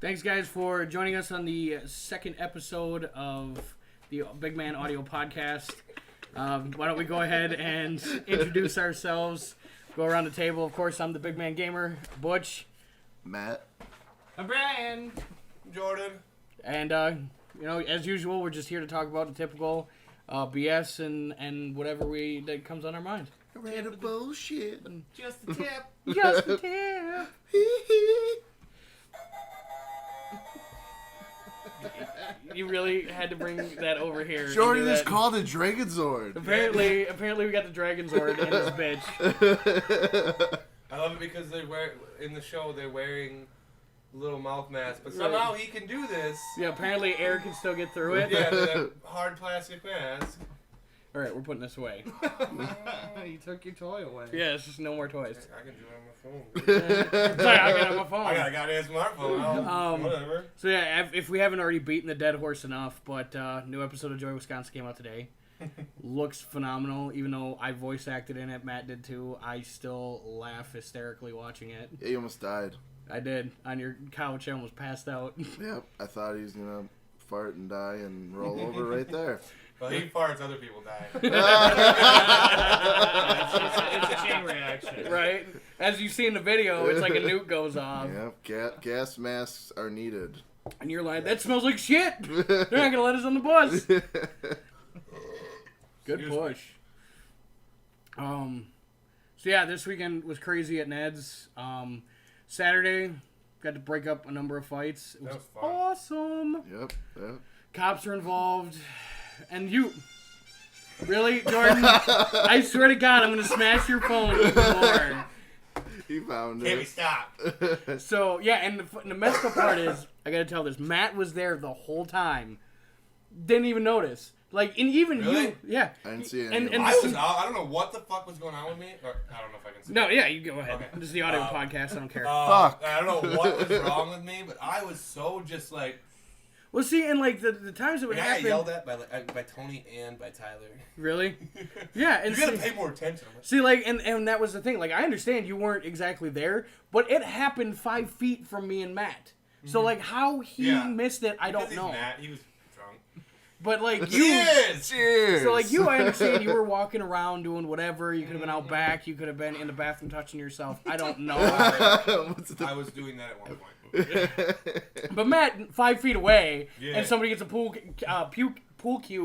Thanks, guys, for joining us on the second episode of the Bigman Audio Podcast. Why don't we go ahead and introduce ourselves, go around the table. Of course, I'm the Bigman Gamer, Butch. Matt. I'm Brian. Jordan. And, as usual, we're just here to talk about the typical BS and whatever that comes on our mind. Random bullshit. Just a tip. Just a tip. You really had to bring that over here. Jordan is called a Dragon Zord. Apparently we got the Dragon Zord in this bitch. I love it because in the show they're wearing little mouth masks, but somehow he can do this. Yeah, apparently air can still get through it. Yeah, that hard plastic mask. All right, we're putting this away. You took your toy away. Yeah, it's just no more toys. I can do it on my phone. Sorry, I got it on my phone. I got a smartphone. Whatever. So yeah, if we haven't already beaten the dead horse enough, but new episode of Joy Wisconsin came out today. Looks phenomenal. Even though I voice acted in it, Matt did too. I still laugh hysterically watching it. Yeah, you almost died. I did. On your couch, I almost passed out. Yep, I thought he was gonna fart and die and roll over right there. Well, he farts, other people die. It's a chain reaction. Right? As you see in the video, it's like a nuke goes off. Yep, gas masks are needed. And you're like, that smells like shit! They're not gonna let us on the bus! Good push. So yeah, this weekend was crazy at Ned's. Saturday, got to break up a number of fights. It was fun. Awesome! Yep. Cops are involved. And you... Really, Jordan? I swear to God, I'm gonna smash your phone even more. He found Can't it. be stopped. So, yeah, and the messed up part is, I gotta tell this, Matt was there the whole time. Didn't even notice. Like, and even Really? you, yeah. I didn't see it. And I don't know what the fuck was going on with me. Or, I don't know if I can say No, yeah, you go ahead. Okay. This is the audio podcast, I don't care. Fuck. I don't know what was wrong with me, but I was so just like... Well, see, and like the times it would I got happen... yelled at by Tony and by Tyler. Really? Yeah, and You gotta see, pay more attention. see, like, and that was the thing. Like, I understand you weren't exactly there, but it happened 5 feet from me and Matt. So, like, how he missed it, I don't Because know. he's Matt, he was drunk. But, like, you... Cheers! Cheers. So, like, I understand you were walking around doing whatever. You could have been out back. You could have been in the bathroom touching yourself. I don't know. What's I was doing that at one point. But Matt, 5 feet away, Yeah. and somebody gets a pool cue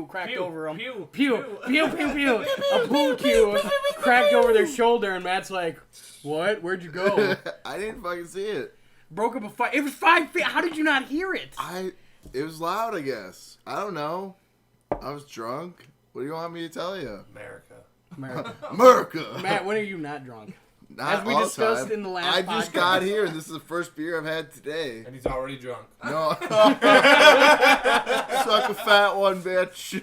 cracked over him. Pew. Pew. A pool cue cracked over their shoulder, and Matt's like, what? Where'd you go? I didn't fucking see it. Broke up a fight. It was 5 feet. How did you not hear it? It was loud, I guess. I don't know. I was drunk. What do you want me to tell you? America. America. Matt, when are you not drunk? Not As we all the discussed time. in the last I just podcast. got here, and this is the first beer I've had today. And he's already drunk. No. Suck a fat one, bitch.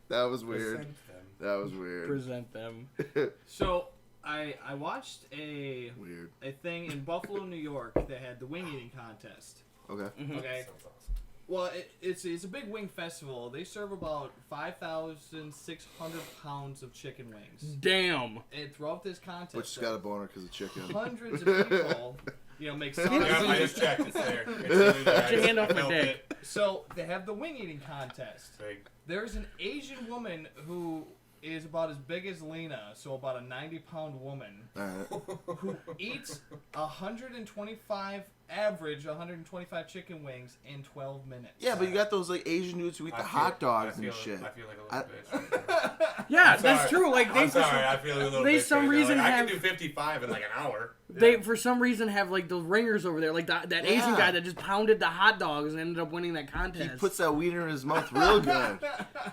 That was weird. That was weird. Present them. So I watched a Weird. thing in Buffalo, New York that had the wing eating contest. Okay. Okay. Sounds awesome. Well, it's a big wing festival. They serve about 5,600 pounds of chicken wings. Damn. And throughout this contest, Which got a boner because of chicken. hundreds of people, make some. Yeah, I just checked. It's there. It's really there. Put your hand off my Felt dick. it. So they have the wing eating contest. Big. There's an Asian woman who is about as big as Lena, so about a 90-pound woman, Alright. who eats 125 chicken wings in 12 minutes. Yeah, but you got those like Asian dudes who eat the hot dogs and shit. I feel like a little bitch. Yeah, I'm that's sorry. true. Like I'm sorry, I feel a little they bitch some right now. reason Like, I have- can do 55 in like an hour. They for some reason have like those ringers over there, like that Asian Yeah. guy that just pounded the hot dogs and ended up winning that He contest. puts that wiener in his mouth real good.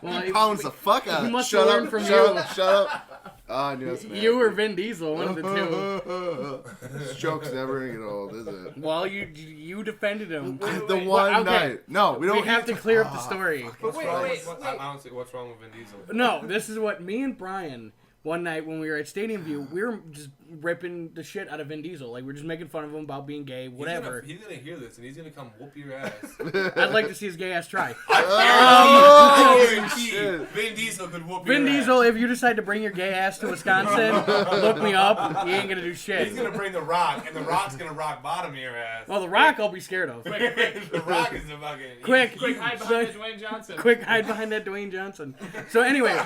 Well, He pounds the fuck out of he it. must Shut have up, learned from shut you. up, shut up. Oh, I knew it was You or Vin Diesel, one of the two. This joke's never gonna get old, is it? Well, you defended him. The one okay. night. No, we don't. We have to clear up the story. What's wait, wrong wait, with, wait. Honestly, what's wrong with Vin Diesel? No, this is what me and Brian one night when we were at Stadium View, we were just ripping the shit out of Vin Diesel. Like, we're just making fun of him about being gay, whatever. He's gonna hear this and he's gonna come whoop your ass. I'd like to see his gay ass try. I guarantee Vin Diesel could whoop your Vin ass. Diesel, if you decide to bring your gay ass to Wisconsin, look me up. He ain't gonna do shit. He's gonna bring The Rock, and The Rock's gonna rock bottom your ass. Well, The Rock, I'll be scared of. The Rock is the fucking... Quick, hide behind that Dwayne Johnson. Quick, hide behind that Dwayne Johnson. So anyway,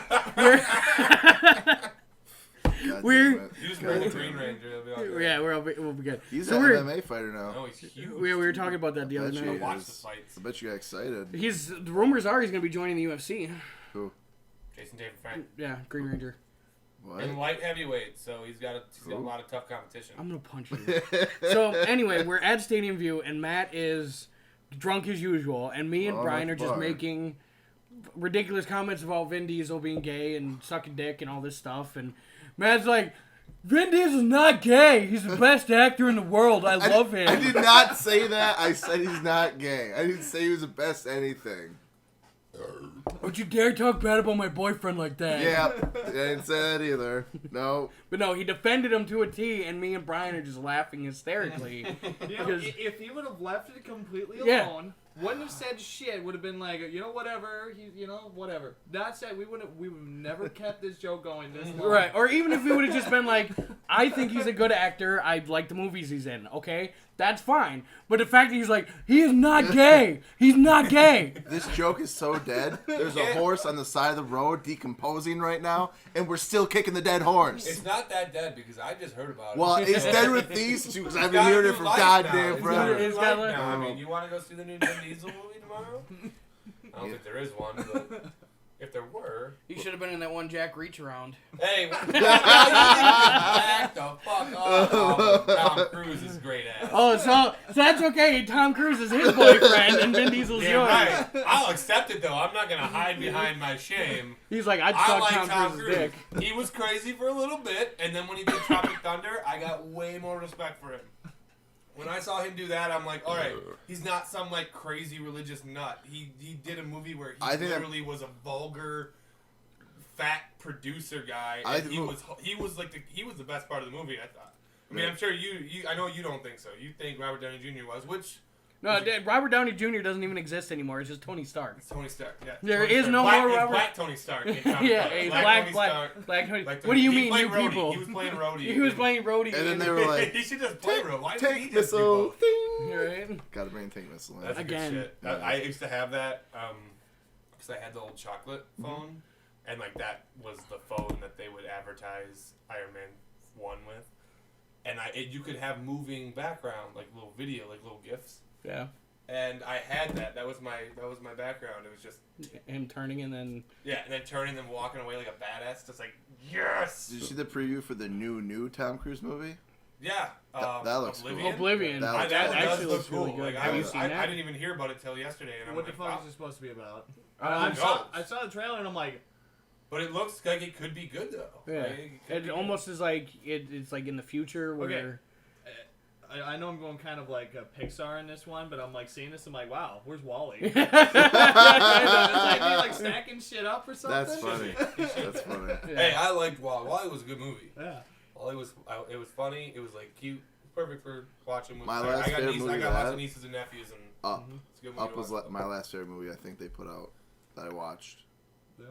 we're You just bring the Green Ranger, it'll be all good. yeah, we'll be good. He's So an we're- MMA fighter now. No, he's huge. we were talking about that the other Bet you night. Watch is. the fights. I bet you got excited. The rumors are he's gonna be joining the UFC. Who? Jason David Frank. Yeah, Green Ranger. What? In light heavyweight, so he's got a lot of tough competition. I'm gonna punch you. So anyway, we're at Stadium View, and Matt is drunk as usual, and me and Oh, Brian are that's just bar. making ridiculous comments about Vin Diesel being gay and sucking dick and all this stuff, and Matt's like, Vin Diesel's not gay. He's the best actor in the world. I love him. I did not say that. I said he's not gay. I didn't say he was the best anything. Don't you dare talk bad about my boyfriend like that. Yeah, I didn't say that either. No. But no, he defended him to a T, and me and Brian are just laughing hysterically. You know, Because- if he would have left it completely Yeah. alone, wouldn't have said shit. Would have been like, whatever. Whatever. That said, we would have never kept this joke going this long. Right, or even if we would have just been like, I think he's a good actor, I like the movies he's in, okay? That's fine. But the fact that he's like, he is not gay! He's not gay! This joke is so dead. There's a horse on the side of the road decomposing right now, and we're still kicking the dead horse. It's not that dead because I just heard about it. Well, it's dead with these two because I've been hearing it from goddamn forever. It's got like- now. I mean, you want to go see the new Vin Diesel movie tomorrow? I don't think there is one, but if there were... He should have been in that one Jack Reach around. Hey, back the fuck off. Tom Cruise is great ass. Oh, so that's okay. Tom Cruise is his boyfriend, and Vin Diesel's Yeah, yours. right. I'll accept it though. I'm not gonna hide behind my shame. He's like, I'd I suck like Tom Tom Cruise's Cruise. dick. He was crazy for a little bit, and then when he did Tropic Thunder, I got way more respect for him. When I saw him do that, I'm like, all right, he's not some like crazy religious nut. He did a movie where I he think literally was a vulgar, fat producer guy, I and think he was the best part of the movie. I thought. I mean, I'm sure you. I know you don't think so. You think Robert Downey Jr. was, which No, Robert Downey Jr. doesn't even exist anymore. It's just Tony Stark. it's Tony Stark. Yeah, There Tony is Stark. no black, more it's Robert- Black Tony Stark. In Yeah, Tony he's Stark. black Tony. Black What do you he mean, played you Rhodey. people? He was playing Rhodey. He was playing Rhodey. And then they were like, he should just play Rhodey. Why did he tank just do missile. both? Ding. Right? Gotta bring tank missile in. That's Again. good shit. Yeah. I used to have that because I had the old chocolate phone, and like that was the phone that they would advertise Iron Man 1 with, and you could have moving background, like little video, like little GIFs, Yeah. and I had that. That was my background. It was just Him turning and then. and then turning them walking away like a badass, just like yes. Did you see the preview for the new Tom Cruise movie? Yeah, That looks cool. Oblivion. That looks That cool. actually does looks look really cool. good. Like, Have you seen I that? didn't even hear about it till yesterday, and I'm What like, the fuck wow. is it supposed to be about? Who I saw knows? the trailer and I'm like, But it looks like it could be good though. Yeah. Like, could It be almost is like it's like in the future where. I know I'm going kind of like Pixar in this one, but I'm like seeing this, I'm like, wow, where's Wally? Yeah. It's like he like stacking shit up or something. That's funny. That's funny. good. Hey, I liked Wally. Wally was a good movie. Yeah. Wally was it was funny. It was like cute, perfect for watching movies. My last favorite I movie got to lots have- of nieces and nephews, and Up. it's a good movie. Up was my last favorite movie I think they put out that I watched. Yeah.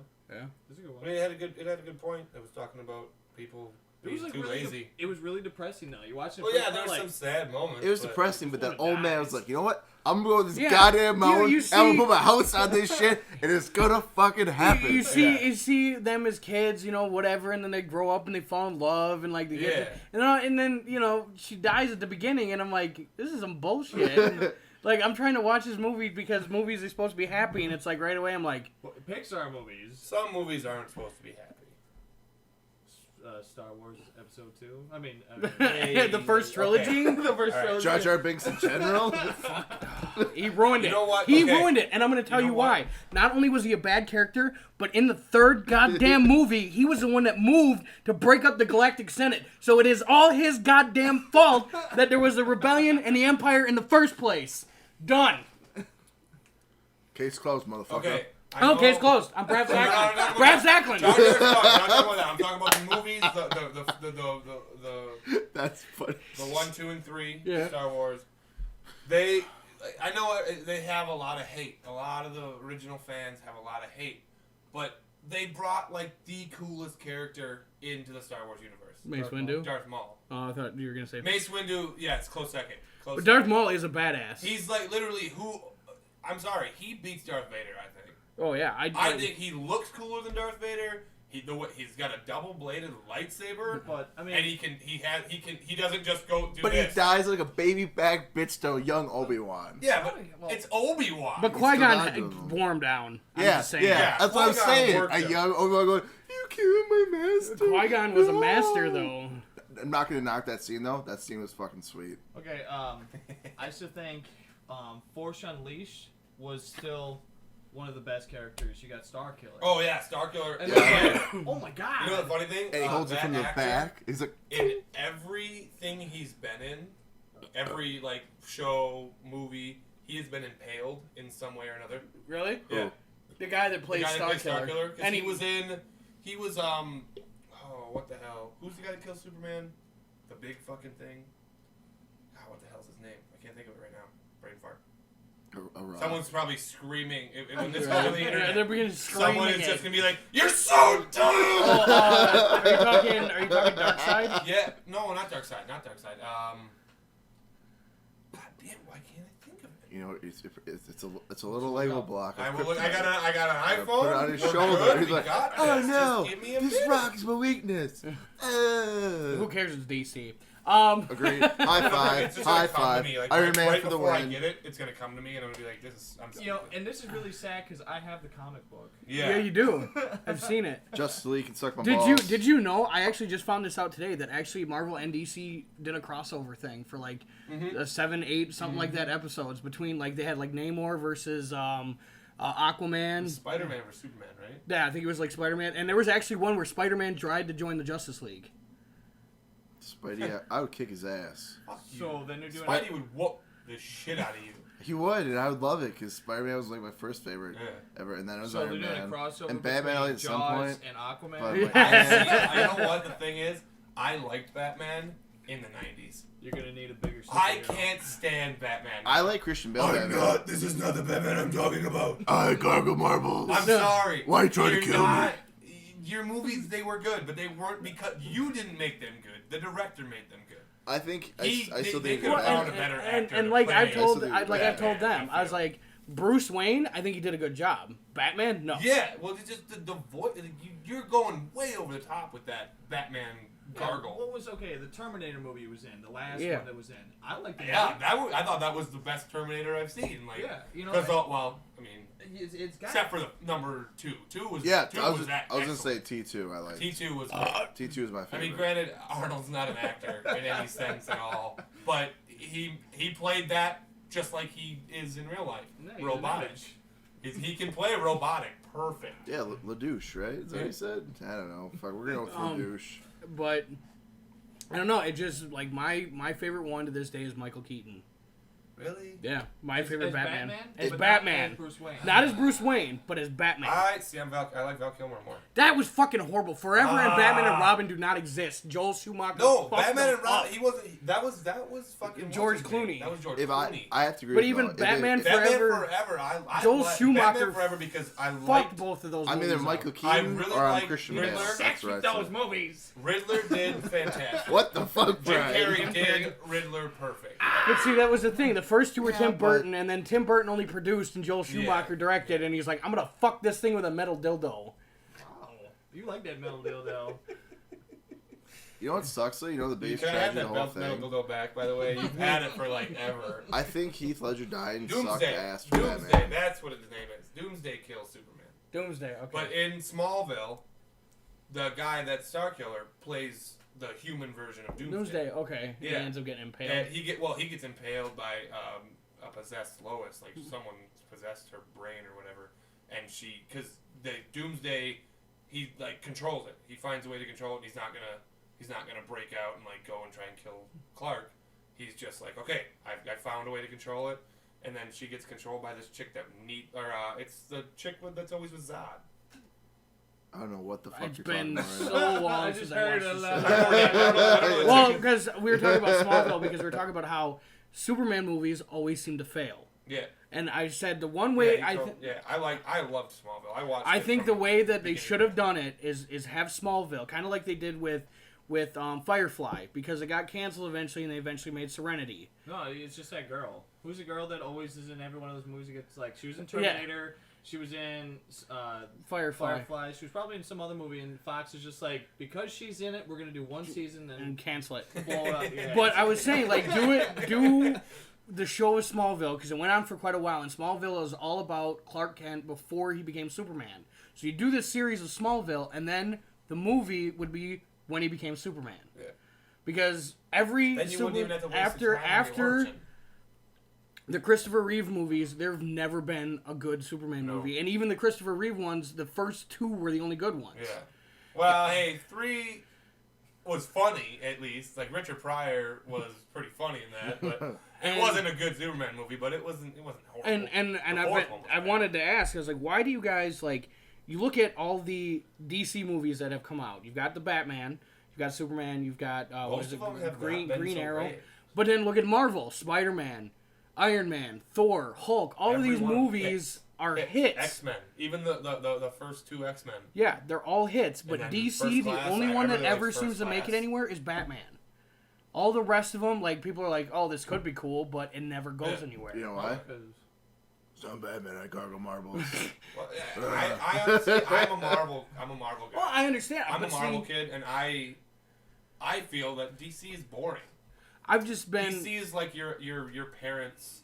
It's a good I one. mean, it had a good point. It was talking about people It was being like too really lazy. it was really depressing though. You watched it. Well, first yeah, there time, were like, some sad moments. It was but depressing, but that Someone old man dies. was like, you know what? I'm going to go to this Yeah. goddamn mountain, you and I'm see- gonna put my house on this shit, and it's gonna fucking happen. You see, Yeah. you see them as kids, whatever, and then they grow up and they fall in love and like they get, Yeah. and then she dies at the beginning, and I'm like, this is some bullshit. And, like I'm trying to watch this movie because movies are supposed to be happy, and it's like right away I'm like, Pixar movies. some movies aren't supposed to be happy. Star Wars Episode 2. I mean, the first trilogy, the first All right. trilogy. Jar Jar Binks in general. he ruined it. You know what? He Okay. ruined it, and I'm gonna tell You you know why. what? Not only was he a bad character, but in the third goddamn movie, he was the one that moved to break up the Galactic Senate. So it is all his goddamn fault that there was a rebellion and the Empire in the first place. Done. Case closed, motherfucker. Okay, I Okay, it's know- closed. I'm Brad No, no, no, Zacklin. no, no, Brad no. Zacklin. No, no, no, I'm talking about that. I'm talking about the movies, That's funny. the 1, 2, and 3 Yeah. Star Wars. I know they have a lot of hate. A lot of the original fans have a lot of hate, but they brought like the coolest character into the Star Wars universe. Mace Windu. Darth Maul. Oh, I thought you were gonna say. Mace Windu, yeah, it's close second. Close But Darth second. Maul is a badass. He's like literally who. I'm sorry, he beats Darth Vader. I think. Oh yeah, I think he looks cooler than Darth Vader. He's got a double-bladed lightsaber, But I mean, and he doesn't just go do But this. he dies like a baby back bitch to a young Obi-Wan. Yeah, but Well- it's Obi-Wan. But still not Qui-Gon doing them. wore him down. I'm Yeah, just saying. yeah, that's what I'm Qui-Gon saying. worked A him. young Obi-Wan going, "You killed my master." Qui-Gon was a No." master though. I'm not gonna knock that scene though. That scene was fucking sweet. okay, I still think Force Unleashed was still one of the best characters. You got Starkiller. Oh yeah, Starkiller. And Yeah. oh my god! You know the funny thing? And he holds it that from the actor, back. He's like, In everything he's been in, every like show, movie, he has been impaled in some way or another. Really? Yeah. The guy that The plays guy that plays Starkiller. Starkiller, 'cause And he was oh, what the hell? Who's the guy that kills Superman? The big fucking thing. God, what the hell's his name? I can't think of it right now. Brain fart. a rock. Someone's probably screaming when this Right. goes on the internet. They're beginning screaming. Someone is it. just gonna be like, "You're so dumb." Oh, are you talking Dark Side? Yeah, no, not Dark Side, not Dark Side. God damn, why can't I think of it? You know, it's a little Lego block. of I got kryptonite. an iPhone. Put it on his We're shoulder. good, He's we like, got "Oh this. no, Just give me a this minute." rock is my weakness." Who cares? It's DC. Agreed. High five. It's just High gonna come to five. me, like, Iron right, Man right for the before I win. get it, it's gonna come to me, and I'm gonna be like, "This is." I'm You know, stupid. and this is really sad because I have the comic book. Yeah, you do. I've seen it. Justice League can suck my Did balls. you know? I actually just found this out today that actually Marvel and DC did a crossover thing for like 7, 8, something like that episodes between like they had like Namor versus Aquaman. Spider-Man versus Superman, right? Yeah, I think it was like Spider-Man, and there was actually one where Spider-Man tried to join the Justice League. Spidey, I would kick his ass. Fuck you. So then they're doing. Spidey would whoop the shit out of you. He would, and I would love it because Spider-Man was like my first favorite Yeah. ever, and then it was So they're Iron doing a Man crossover and Batman between at some Jaws point. and Aquaman. But Yeah. like, I know what the thing is. I liked Batman in the '90s. You're gonna need a bigger. I superhero. can't stand Batman. I like Christian Bale. Batman. This is not the Batman I'm talking about. I gargle marbles. I'm sorry. Why you trying to You're kill me? not- Your movies, they were good, but they weren't because you didn't make them good. The director made them good. I think I They still they think could have Batman- found a better actor. And to like play I've told, still I've think told Batman, them, I I was feel. like, Bruce Wayne, I think he did a good job. Batman, no. Yeah, well, it's just the voice. You're going way over the top with that Batman gargle. What was okay? The Terminator movie was in the last Yeah. one that was in. I like the Yeah, I thought that was the best Terminator I've seen. Like, Yeah, you know, because well, I mean, it's got except for the number 2. 2 was Yeah, Two I was that gonna excellent. say T2. I like T2 was. T2 is my I favorite. mean, granted, Arnold's not an actor in any sense at all, but he played that just like he is in real life, No, he's an robotic. image. He can play robotic perfect. Yeah, LaDouche, right? Is that what he said? I don't know. Fuck, we're gonna go with LaDouche. But I don't know. It just like my favorite one to this day is Michael Keaton. Really? Yeah, my favorite As Batman. But As not Batman. as Bruce Wayne. Not as Bruce Wayne, but as Batman. I like Val Kilmer more. That was fucking horrible. Forever and Batman and Robin do not exist. Joel Schumacher. No, fucked Batman them and Robin. up. He wasn't. That was fucking George what's his name? Clooney. That was George If Clooney. I have to agree. But with even y'all. If Batman it- Batman Forever. Forever. I Joel like Schumacher Batman Forever because I Fuck liked both of those. I'm either movies Michael up. I Keaton really or I'm like Christian Riddler. Bale. Sex That's what I said. movies. Riddler did fantastic. What the fuck, Jim Brian? Carrey did Riddler perfect. But see, that was the thing. The first two were Yeah, Tim but- Burton, and then Tim Burton only produced, and Joel Schumacher directed, and he's like, I'm gonna fuck this thing with a metal dildo. Wow. You like that metal dildo. You know what sucks though? You know the You biggest can have tragedy of that the whole metal thing? dildo back, by the way. You've had it for like ever. I think Heath Ledger died and sucked Doomsday. ass for Doomsday. Batman. That's what his name is. Doomsday kills Superman. Doomsday, okay. But in Smallville, the guy that's Starkiller plays the human version of Doomsday. Doomsday, okay. He Yeah. ends up getting impaled. And he gets impaled by a possessed Lois, like someone possessed her brain or whatever, and because the Doomsday, he like controls it. He finds a way to control it. And he's not gonna break out and like go and try and kill Clark. He's just like, okay, I found a way to control it. and then she gets controlled by this chick it's the chick that's always with Zod. I don't know what the fuck It's you're been talking about. so long I since just I heard watched it. this. Well, because we were talking about Smallville, because we were talking about how Superman movies always seem to fail. Yeah. And I said the one way I loved Smallville. I watched. I it think from the way that they beginning. should have done it is have Smallville, kind of like they did with Firefly, because it got canceled eventually, and they eventually made Serenity. No, it's just that girl. Who's the girl that always is in every one of those movies? It gets like she was in Terminator. She was in Firefly. She was probably in some other movie, and Fox is just like, because she's in it, we're gonna do one season And and cancel it. blow it up. Yeah. But I was saying, like, do the show of Smallville, because it went on for quite a while, and Smallville is all about Clark Kent before he became Superman. So you do this series of Smallville, and then the movie would be when he became Superman. Yeah. Because every Then you wouldn't even have to waste after the time watching. the Christopher Reeve movies, there have never been a good Superman No. movie, and even the Christopher Reeve ones, the first two were the only good ones. Yeah. Well, hey, 3 was funny at least. Like Richard Pryor was pretty funny in that, but it wasn't a good Superman movie. But it wasn't horrible. And The fourth one was I bad. wanted to ask, I was like, why do you guys like? You look at all the DC movies that have come out. You've got the Batman, you've got Superman, you've got what Most is of it, them have Green not been Green so Arrow. great. But then look at Marvel, Spider-Man, Iron Man, Thor, Hulk. All of these Everyone- movies are hits. X-Men, even the first 2 X-Men. Yeah, they're all hits. But then DC, First the Class, only I one that really liked ever First seems to make it Class. anywhere is Batman. All the rest of them, like, people are like, oh, this could be cool, but it never goes Yeah. anywhere. You know why? 'Cause- So I'm Batman. I gargle marbles. Well, yeah, I honestly, I'm a Marvel guy. Well, I understand. I'm a but Marvel see, kid, and I feel that DC is boring. I've just been DC is like your parents'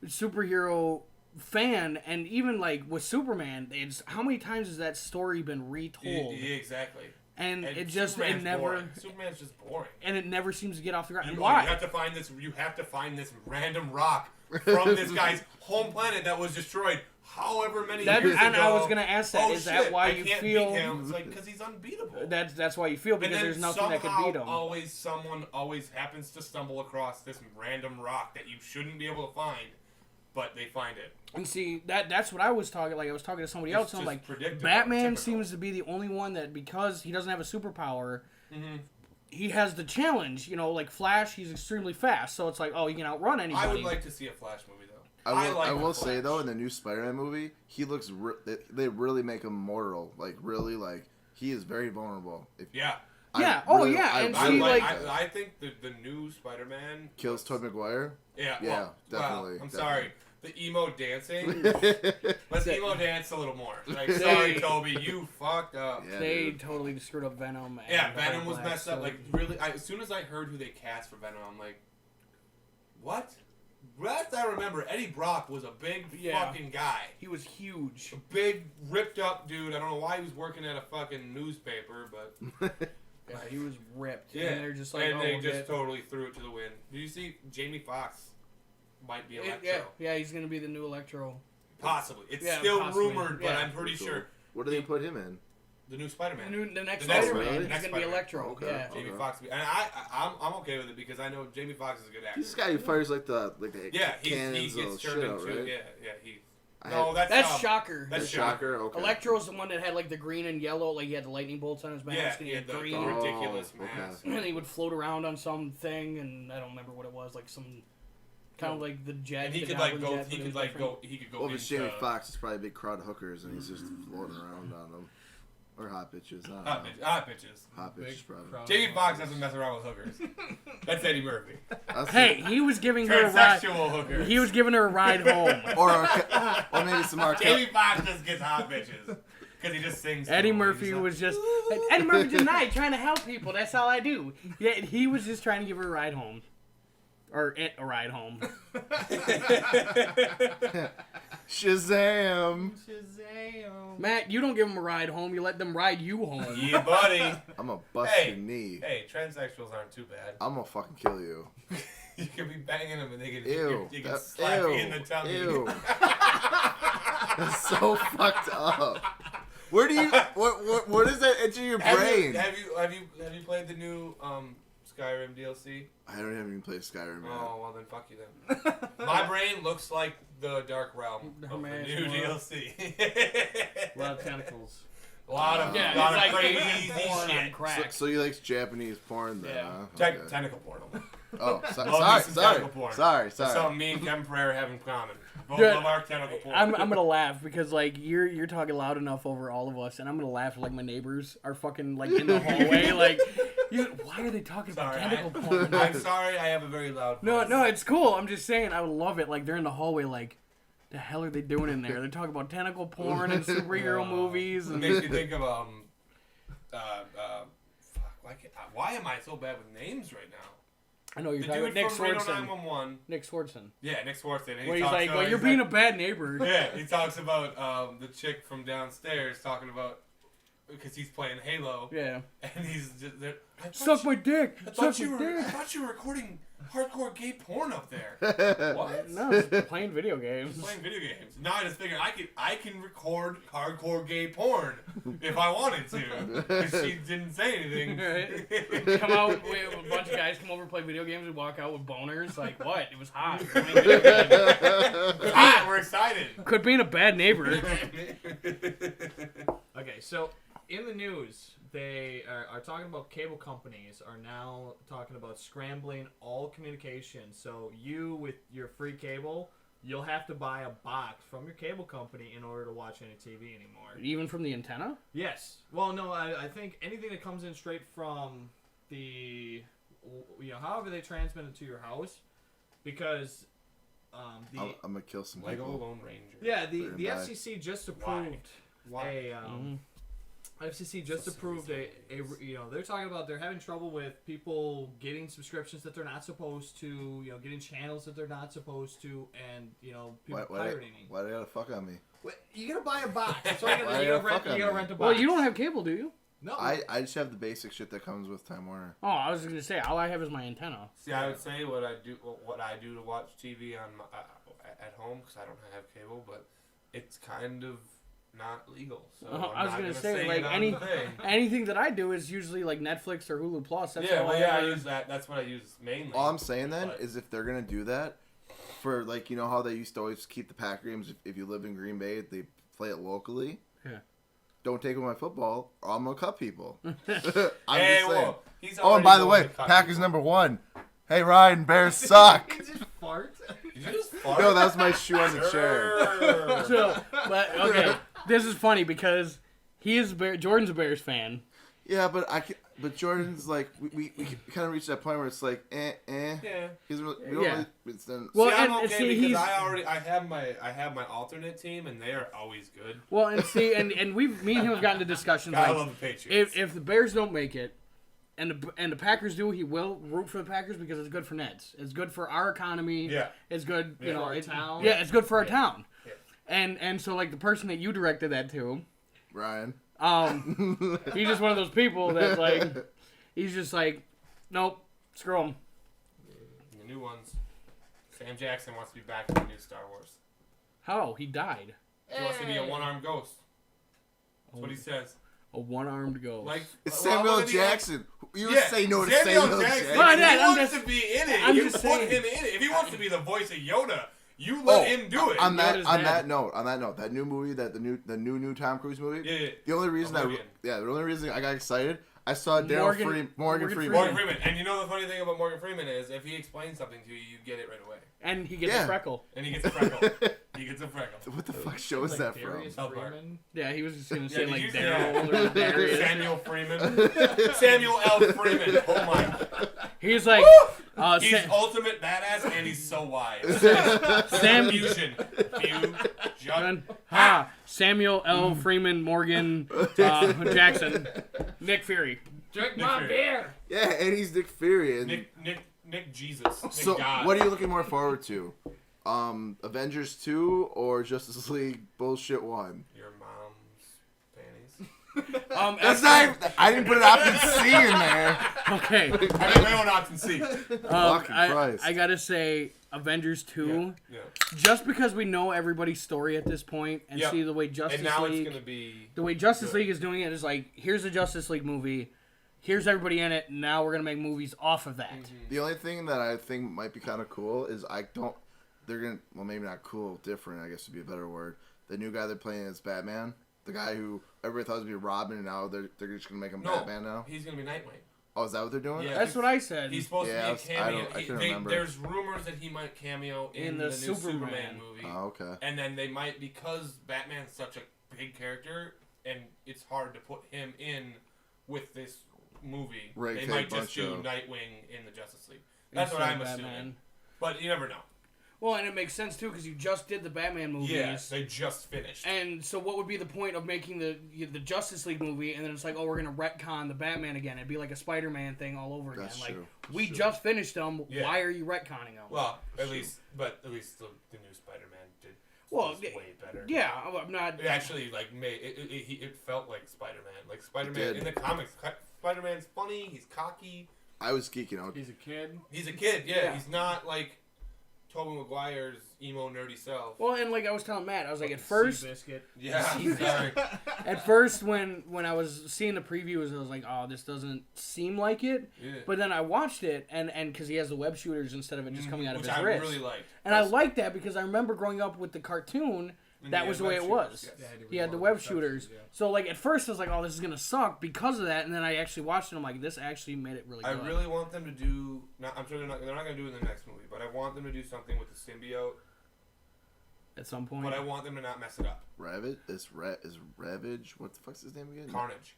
superhero fan, and even like with Superman, it's how many times has that story been retold? Yeah, exactly. And it Superman's never boring. Superman's just boring. and it never seems to get off the ground. You Why? have to find this. You have to find this random rock from this guy's home planet that was destroyed however many That- years ago. and I was gonna ask that, Oh, is that shit, why I you can't feel- beat him? It's like because he's unbeatable. That's why you feel, because and then there's nothing that could somehow beat him. someone always happens to stumble across this random rock that you shouldn't be able to find, but they find it. And see, that's what I was talking. Like I was talking to somebody It's else, and I'm just like, predictable, Batman typical. seems to be the only one that, because he doesn't have a superpower, Mm-hmm. he has the challenge. You know, like Flash, he's extremely fast, so it's like, oh, he can outrun anybody. I would like to see a Flash movie though. I will the say Flash. though, in the new Spider-Man movie, he looks. They really make him mortal. Like really, like he is very vulnerable. Yeah. Yeah, and I see, like like- that. I think the new Spider-Man Kills Tobey Maguire. Yeah, Yeah, well, definitely, I'm definitely. sorry. The emo dancing. Let's emo dance a little more. Like, sorry, Toby, you fucked up. Yeah, They dude. totally screwed up Venom. And Yeah, the Venom whole was Black messed up. Suit. Like, really, as soon as I heard who they cast for Venom, I'm like, what? Last I remember, Eddie Brock was a big fucking guy. he was huge. A big, ripped up dude. I don't know why he was working at a fucking newspaper, but Yeah, he was ripped. yeah. And they're just like, and oh, they we'll just get- totally threw it to the wind. Did you see Jamie Foxx might be Electro? yeah, he's gonna be the new Electro. Possibly. It's Yeah, still possibly. rumored, but Yeah. I'm pretty Cool. sure. What do they put him in? The new Spider-Man. The next The next Spider-Man, Spider-Man. he's Next gonna be Spider-Man. Electro. Okay. Yeah. Jamie Okay. Foxx, and I'm okay with it because I know Jamie Foxx is a good actor. He's this guy who fires like the Yeah, he cannons gets of turned shit out, into right? yeah. He. I No, had- That's Shocker. That's Shocker. Okay. Electro's the one that had like the green and yellow, like he had the lightning bolts on his mask, Yeah, and he he had had the green. Oh, ridiculous okay. mask. And he would float around on something, and I don't remember what it was, like some kind of like the jet. And he the could like Goblin go. jet, He but it could was like different. go. He could go. Well, if it's into, Jamie Foxx, it's probably a big crowd of hookers, and he's just floating around on them. Or hot bitches. I don't Hot know. bitches. Hot Big bitches, probably. crowd. Jamie Foxx doesn't mess around with hookers. That's Eddie Murphy. That's Hey, he was giving her a ride. Transsexual hookers. He was giving her a ride home. or maybe some more. Jamie Foxx just gets hot bitches because he just sings. to Eddie them. Murphy He's like, was just Eddie Murphy just nice, trying to help people. That's all I do. Yeah, he was just trying to give her a ride home, or it a ride home. Shazam! Shazam. Matt, you don't give them a ride home. You let them ride you home. Yeah, buddy. I'm gonna bust Hey. your knee. Hey, transsexuals aren't too bad. I'm gonna fucking kill you. You can be banging them and they can, Ew. you can That- slap ew. you in the tummy. Ew. That's so fucked up. Where do you? What does that enter your brain? Have you played the new Skyrim DLC? I don't even play Skyrim yet. Oh, well then fuck you then. My brain looks like the Dark Realm of the new DLC. A lot of tentacles. A lot of like crazy porn on shit. crack. So you like Japanese porn then, Yeah. huh? Okay. Tentacle porn. Oh, Love sorry, me some tentacle porn. sorry. That's something me and Kevin Pereira have in common. Both Dude, love our tentacle porn. I'm gonna laugh because like you're talking loud enough over all of us, and I'm gonna laugh like my neighbors are fucking like in the hallway. Like, why are they talking about Sorry, tentacle porn? I'm sorry, I have a very loud voice. No, it's cool. I'm just saying, I would love it. Like they're in the hallway, like, the hell are they doing in there? They're talking about tentacle porn and superhero movies. It And makes me think of why am I so bad with names right now? I know you're The talking dude about Nick from Reno Swardson. 911. Nick Swardson. Yeah, Nick Swardson. And Where he's like, well, you're being a bad neighbor. Yeah, he talks about the chick from downstairs talking about because he's playing Halo. Yeah. And he's just there. Suck my dick. I Suck thought you my were. I dick. thought you were recording hardcore gay porn up there. What? No, it's playing video games. Playing video games. Now I just figured I can record hardcore gay porn if I wanted to. Because she didn't say anything. Right. Come out, a bunch of guys come over, play video games, and walk out with boners. Like, what? It was hot. Playing video games. We're excited. Could be in a bad neighbor. Okay, so in the news, they are talking about cable companies are now talking about scrambling all communication. So you, with your free cable, you'll have to buy a box from your cable company in order to watch any TV anymore. Even from the antenna? Yes. Well, no, I think anything that comes in straight from the, however they transmit it to your house, because I'm gonna kill some Lego people. Lone Ranger. yeah, the They're gonna FCC just approved FCC just approved a they're talking about they're having trouble with people getting subscriptions that they're not supposed to, getting channels that they're not supposed to, and people pirating. Why they gotta fuck on me? You gotta buy a box. That's why Why you you gotta fuck on me? rent a box. Well, you don't have cable, do you? No. I just have the basic shit that comes with Time Warner. Oh, I was gonna say all I have is my antenna. See, I would say what I do to watch TV on at home because I don't have cable, but it's kind of not legal. So I was gonna say like anything that I do is usually like Netflix or Hulu Plus. That's all I use that. That's what I use mainly. All I'm saying then is if they're gonna do that, for like how they used to always keep the Pack games. If you live in Green Bay, they play it locally. Yeah. Don't take away my football, or I'm gonna cut people. I'm Hey, just saying. he's Oh, and by the already way, going to cut Packers people. #1. Hey Ryan, Bears suck. You just fart. Did you just fart? No, that was my shoe on the chair. So, but okay, this is funny because he is Jordan's a Bears fan. Yeah, but Jordan's like we kind of reached that point where it's like Yeah. He's really, we don't Yeah. really, it's then, Well, I'm and okay see, because he's I have my alternate team and they are always good. well, and see, and me and him have gotten to discussions I like love the Patriots. if the Bears don't make it, and the Packers do, he will root for the Packers because it's good for Neds. It's good for our economy. Yeah. It's good, For our town. Yeah, it's good for our town. Yeah. And so like the person that you directed that to, Ryan. he's just one of those people that like, he's just like, nope, screw him. The new ones. Sam Jackson wants to be back in the new Star Wars. How? He died. He wants to be a one-armed ghost. That's what he says. A one-armed ghost. Like It's well, Samuel what did he- Jackson. You Yeah, say no to Samuel Samuel Jackson. Jackson. Well, If yeah, he I'm wants just- to be in it, I'm you just put saying. him in it. If he wants to be the voice of Yoda, you let him do it. On Yoda's dead. that note, that new movie, the new Tom Cruise movie. Yeah. The only reason Oblivion. the only reason I got excited, I saw Morgan Freeman. Morgan Freeman. And you know the funny thing about Morgan Freeman is if he explains something to you, you get it right away. And he gets Yeah. a freckle. And he gets a freckle. He gets a freckle. What the fuck show is that from? Darius South Park. Freeman. Yeah, he was just gonna say did like you say Daryl that? or Darius. Samuel Freeman. Samuel L. Freeman. Oh my. He's like, He's ultimate badass and he's so wise. Sam Fusion. Fusion. Samuel L. Freeman Morgan Jackson, Nick Fury. Drink Nick my Fury. beer. Yeah, and he's Nick Fury. And Nick Jesus. Nick so, God. what are you looking more forward to? Avengers 2 or Justice League bullshit 1? Your mom's panties. That's not. I didn't put an option C in there. Okay. I mean, my own option C. Fucking Christ. I gotta say Avengers 2, Yeah. just because we know everybody's story at this point and Yep. see the way Justice And now League, it's gonna be the way Justice good. League is doing it is like, here's a Justice League movie. here's everybody in it. Now we're gonna make movies off of that. The only thing that I think might be kind of cool is they're gonna, well, maybe not cool, different, I guess would be a better word. The new guy they're playing as Batman, the guy who everybody thought was gonna be Robin, and now they're just gonna make him Batman now. He's gonna be Nightwing. Oh, is that what they're doing? Yeah. That's what I said. He's supposed to be a cameo. I can't remember. There's rumors that he might cameo in the new Superman movie. Oh, okay. And then they might, because Batman's such a big character, and it's hard to put him in with this movie. Right, they might just do Nightwing in the Justice League. That's what I'm assuming. But you never know. Well, and it makes sense too because you just did the Batman movies. Yeah, they just finished. And so, what would be the point of making the Justice League movie, and then it's like, oh, we're gonna retcon the Batman again? It'd be like a SpiderMan thing all over again. That's like, true. we just finished them. Yeah. Why are you retconning them? Well, at least the new Spider-Man was way better. Yeah, I'm not. It actually it felt like Spider-Man. Like Spider-Man in the comics, Spider-Man's funny. He's cocky. I was geeking out. He's a kid. He's a kid. Yeah. He's not like Tobey Maguire's emo nerdy self. Well, and like I was telling Matt, I was like, at first, Yeah. Sorry. at first when I was seeing the previews, I was like, oh, this doesn't seem like it. Yeah. But then I watched it, and because he has the web shooters instead of it just coming out of his wrist. Which I really liked. And I like that because I remember growing up with the cartoon. That was the way it was. Yes. Yeah, He had the web shooters. So, like, at first I was like, oh, this is going to suck because of that. And then I actually watched it and I'm like, this actually made it really good. I really want them to do... I'm sure they're not going to do it in the next movie, but I want them to do something with the symbiote. At some point. But I want them to not mess it up. Ravage? Is Ravage? What the fuck's his name again? Carnage.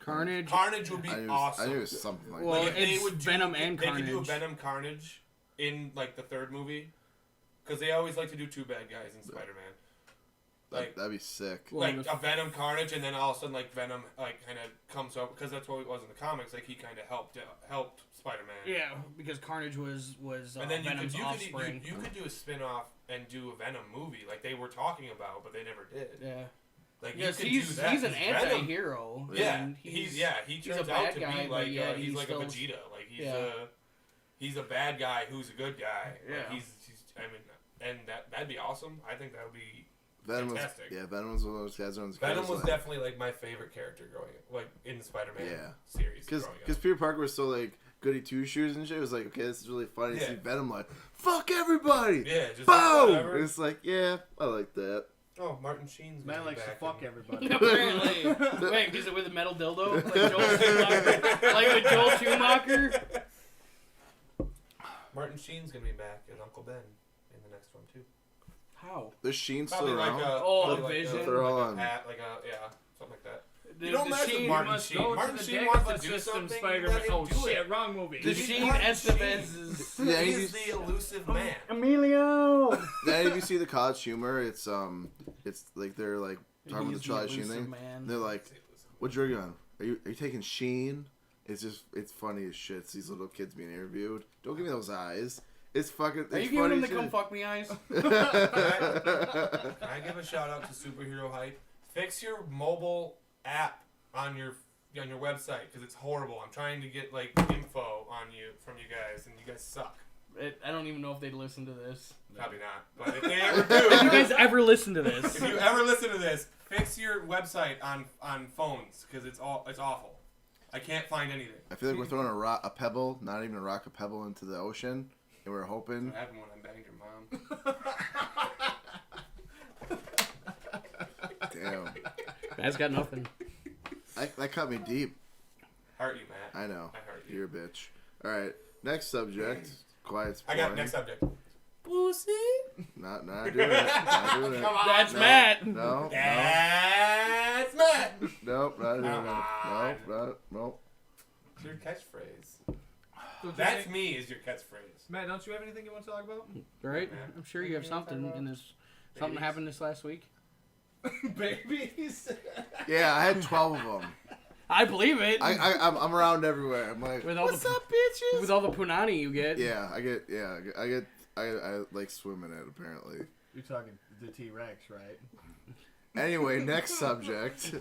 Carnage would be awesome. I knew it was something like Well, that. it's Venom and Carnage. They could do a Venom Carnage in, like, the third movie. Because they always like to do two bad guys in Spider-Man. Like, that'd be sick. Like a Venom Carnage, and then all of a sudden, like Venom, like kind of comes up because that's what it was in the comics. Like he kind of helped Spider-Man. Yeah, because Carnage was and then Venom's offspring. You could do a spin-off and do a Venom movie, like they were talking about, but they never did. Yeah. Like yes, you could do that. He's an anti-hero. Yeah, he turns out to be like he's like still... a Vegeta. Like he's a bad guy who's a good guy. Yeah. Like, he's I mean, and that'd be awesome. I think that would be. Venom fantastic. Venom was one of those guys. Venom was definitely like my favorite character growing up, like in the Spider-Man series. Because Peter Parker was so like goody two shoes and shit. It was like, okay, this is really funny. Yeah. To see Venom like, fuck everybody. Yeah, just boom. Like, and it's like, yeah, I like that. Oh, Martin Sheen's man likes to fuck everybody. Apparently, wait, is it with a metal dildo like Joel Schumacher? Like with Joel Schumacher? Martin Sheen's gonna be back as Uncle Ben in the next one too. How? There's Sheen Probably still around. a Vision. They're all like on. Something like that. You don't mess with Martin Sheen. Martin Sheen wants to do something. Spider-Man. Oh do shit! it. Wrong movie. The Sheen Estevez. Yeah, He's the elusive man. Emilio. Then if you see the College Humor, it's like they're like talking about the Charlie Sheen thing. Man. They're like, "What drug you on? Are you taking Sheen?" It's funny as shit. It's these little kids being interviewed. Don't give me those eyes. It's fucking. Are you giving them the come fuck me eyes? Can I give a shout out to Superhero Hype? Fix your mobile app on your website because it's horrible. I'm trying to get like info on you from you guys, and you guys suck. I don't even know if they'd listen to this. Probably not. But if they ever do, If you guys ever listen to this, if you ever listen to this, fix your website on phones because it's awful. I can't find anything. I feel like we're throwing a pebble, not even a rock, a pebble into the ocean, and we're hoping. What happened when I banged your mom? Damn. Matt's got nothing. That cut me deep. Hurt you, Matt. I know. I hurt you. You're a bitch. All right. Next subject. Quiet I sport. got next subject. Pussy. Not doing it. Not doing it. Come on, that's No. Matt. No. That's Matt. Nope. Not doing Come on. it. Nope. It's your catchphrase. That's me is your catchphrase. Matt, don't you have anything you want to talk about? Right? I'm sure you have something in this. Something Babies. happened this last week. Babies. Yeah, I had 12 of them. I believe it. I'm around everywhere. I'm like, With all what's the- up, bitches? With all the punani you get. Yeah, I like swimming it apparently. You're talking the T-Rex, right? Anyway, next subject.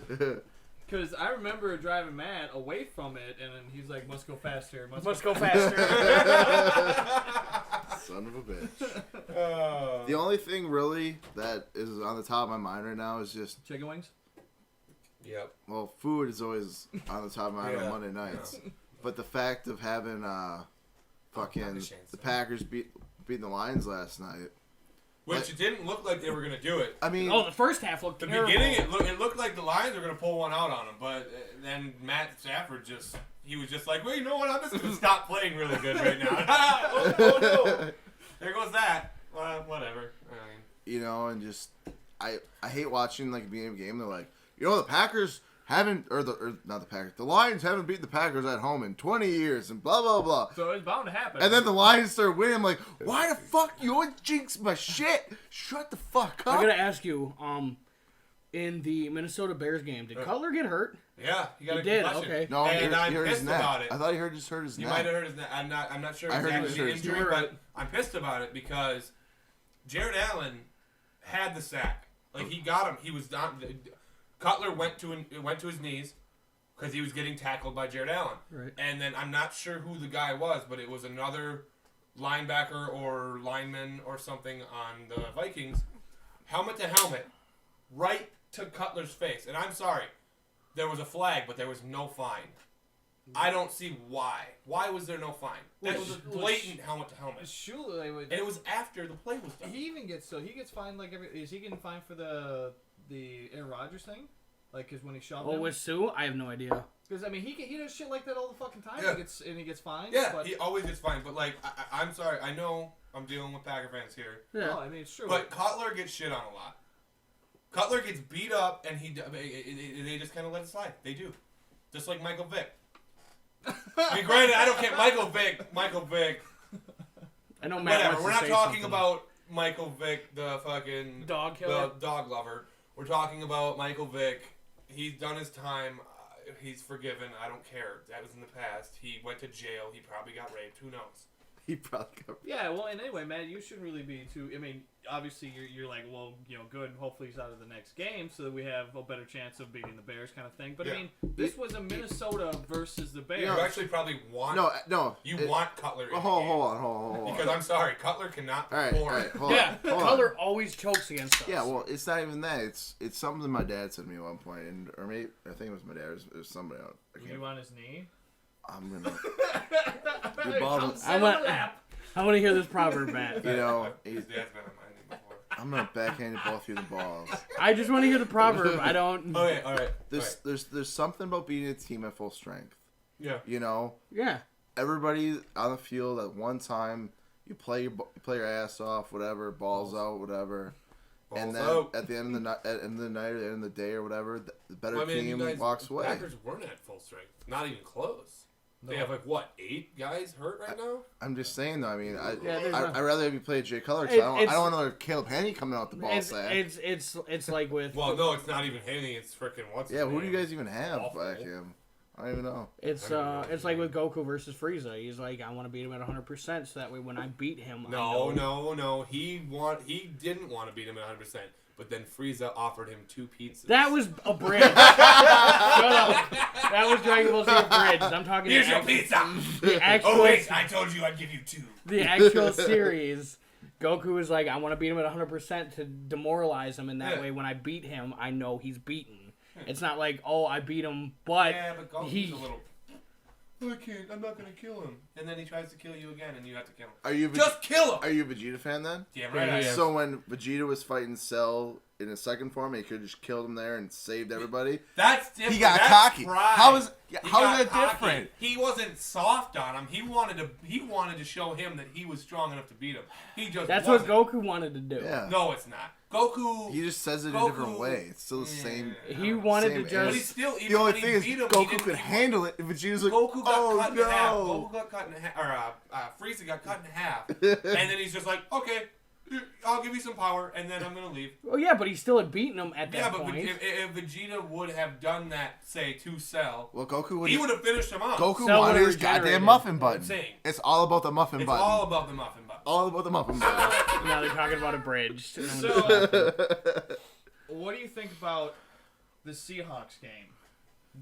Because I remember driving Matt away from it, and then he's like, "Must go faster. Must go faster. Son of a bitch. The only thing really that is on the top of my mind right now is just, Chicken wings. Yep. well, food is always on the top of my mind on Monday nights. But the fact of having fucking the Packers beating the Lions last night. Which it didn't look like they were going to do it. I mean, the first half looked terrible. The beginning, it looked like the Lions were going to pull one out on them, but then Matt Stafford he was just like, well, you know what? I'm just going to stop playing really good right now. oh, no. There goes that. Whatever. You know, and just, I hate watching, like, being a game. They're like, you know, the Packers haven't, not the Packers, the Lions haven't beat the Packers at home in 20 years, and blah, blah, blah. So it's bound to happen. And then the Lions start winning. I'm like, why the fuck you always jinx my shit? Shut the fuck up. I gotta ask you, in the Minnesota Bears game, did Cutler get hurt? Yeah, he got a did, concussion. okay. No, and he I'm hurt his pissed neck. about it. I thought he just hurt his neck. You might have hurt his neck. I'm not sure I heard he exactly just the hurt his injury, neck. but I'm pissed about it because Jared Allen had the sack. Like, he got him. He was not. Cutler went to his knees because he was getting tackled by Jared Allen. Right. And then I'm not sure who the guy was, but it was another linebacker or lineman or something on the Vikings. Helmet to helmet, right to Cutler's face. And I'm sorry, there was a flag, but there was no fine. I don't see why. Why was there no fine? That was a blatant helmet to helmet. Surely they would. And it was after the play was done. He gets fined like is he getting fined for the Aaron Rodgers thing? Like, cause when he shoved him? With Sue? I have no idea. Because I mean, he does shit like that all the fucking time. Yeah. He gets fined. Yeah, but, he always gets fined. But like, I'm sorry. I know I'm dealing with Packer fans here. Yeah. No, I mean it's true. But Cutler gets shit on a lot. Cutler gets beat up, and they just kind of let it slide. They do, just like Michael Vick. I mean, granted, I don't care. Michael Vick. I know Matt Whatever. wants We're to not say talking something. about Michael Vick, the fucking Dog killer. the dog lover. We're talking about Michael Vick. He's done his time. He's forgiven. I don't care. That was in the past. He went to jail. He probably got raped. Who knows? He probably got... Yeah, well, and anyway, Matt, you shouldn't really be too. I mean, obviously, you're like, well, good. Hopefully, he's out of the next game, so that we have a better chance of beating the Bears, kind of thing. But Yeah. I mean, this was a Minnesota versus the Bears. You actually probably want. No. You want Cutler. In the Hold game. on. Because I'm sorry, Cutler cannot All perform. right, hold Yeah, on. Hold on. Cutler always chokes against us. Yeah, well, it's not even that. It's something my dad said to me at one point, or maybe I think it was my dad. It was somebody else. Were you on his knee? I'm gonna. Your balls. I want to hear this proverb, Matt. You know, His dad's been on my knee before. I'm gonna backhand you both through the balls. I just want to hear the proverb. I don't. Okay, all right. There's something about beating a team at full strength. Yeah. You know, Yeah. everybody on the field at one time. You play your ass off, whatever, balls out, whatever. And then out. at the end of the night, or the end of the day, or whatever, the better team you guys, walks away. Packers weren't at full strength. Not even close. No. They have 8 guys hurt right now? I'm just saying though. I mean, I'd no- rather have you play Jay Cutler. Cause I It's- don't want another Caleb Henry coming out the ball It's, sack. it's like with. Well, no, it's not even Haney. It's freaking what's Yeah, his who do name? you guys even have Awful. back him? I don't even know. It's I don't know. it's like with Goku versus Frieza. He's like, I want to beat him at 100%, so that way when I beat him, I No, know. He didn't want to beat him at 100%. But then Frieza offered him 2 pizzas. That was a bridge. Shut up. That was Dragon Ball Z bridge. I'm talking. Here's the your act- pizza. The actual. Oh wait, I told you I'd give you 2. The actual series. Goku was like, I want to beat him at 100% to demoralize him, and that Yeah. way when I beat him, I know he's beaten. It's not like, oh, I beat him, but Yeah, but Goku's he. a little. I can't. I'm not gonna kill him. And then he tries to kill you again, and you have to kill him. Are you Just kill him. Are you a Vegeta fan then? Damn right I am. So when Vegeta was fighting Cell in his second form, he could have just killed him there and saved everybody. That's different. He got That's cocky. Pride. How is He that got cocky. different? He wasn't soft on him. He wanted to show him that he was strong enough to beat him. He just That's wasn't. what Goku wanted to do. Yeah. No, it's not. Goku. He just says it a Goku- different way. It's still the same. He wanted Same to But as- he just. still. Even The only when thing he is beat him, he Goku didn't- could he- handle it, and Vegeta's like, Goku got "Oh cut in half. no!" Goku got cut in half, or Frieza got cut in half, and then he's just like, okay, I'll give you some power, and then I'm gonna leave. Oh yeah, but he still had beaten him at that Yeah, but point. if Vegeta would have done that, say to Cell, Well, Goku would. he would have finished him off. Goku Cell wanted would've his regenerated. goddamn muffin button. Insane. It's all about the muffin It's button. all about the muffin button. All about the muffin button. Now they're talking about a bridge. So, what do you think about the Seahawks game?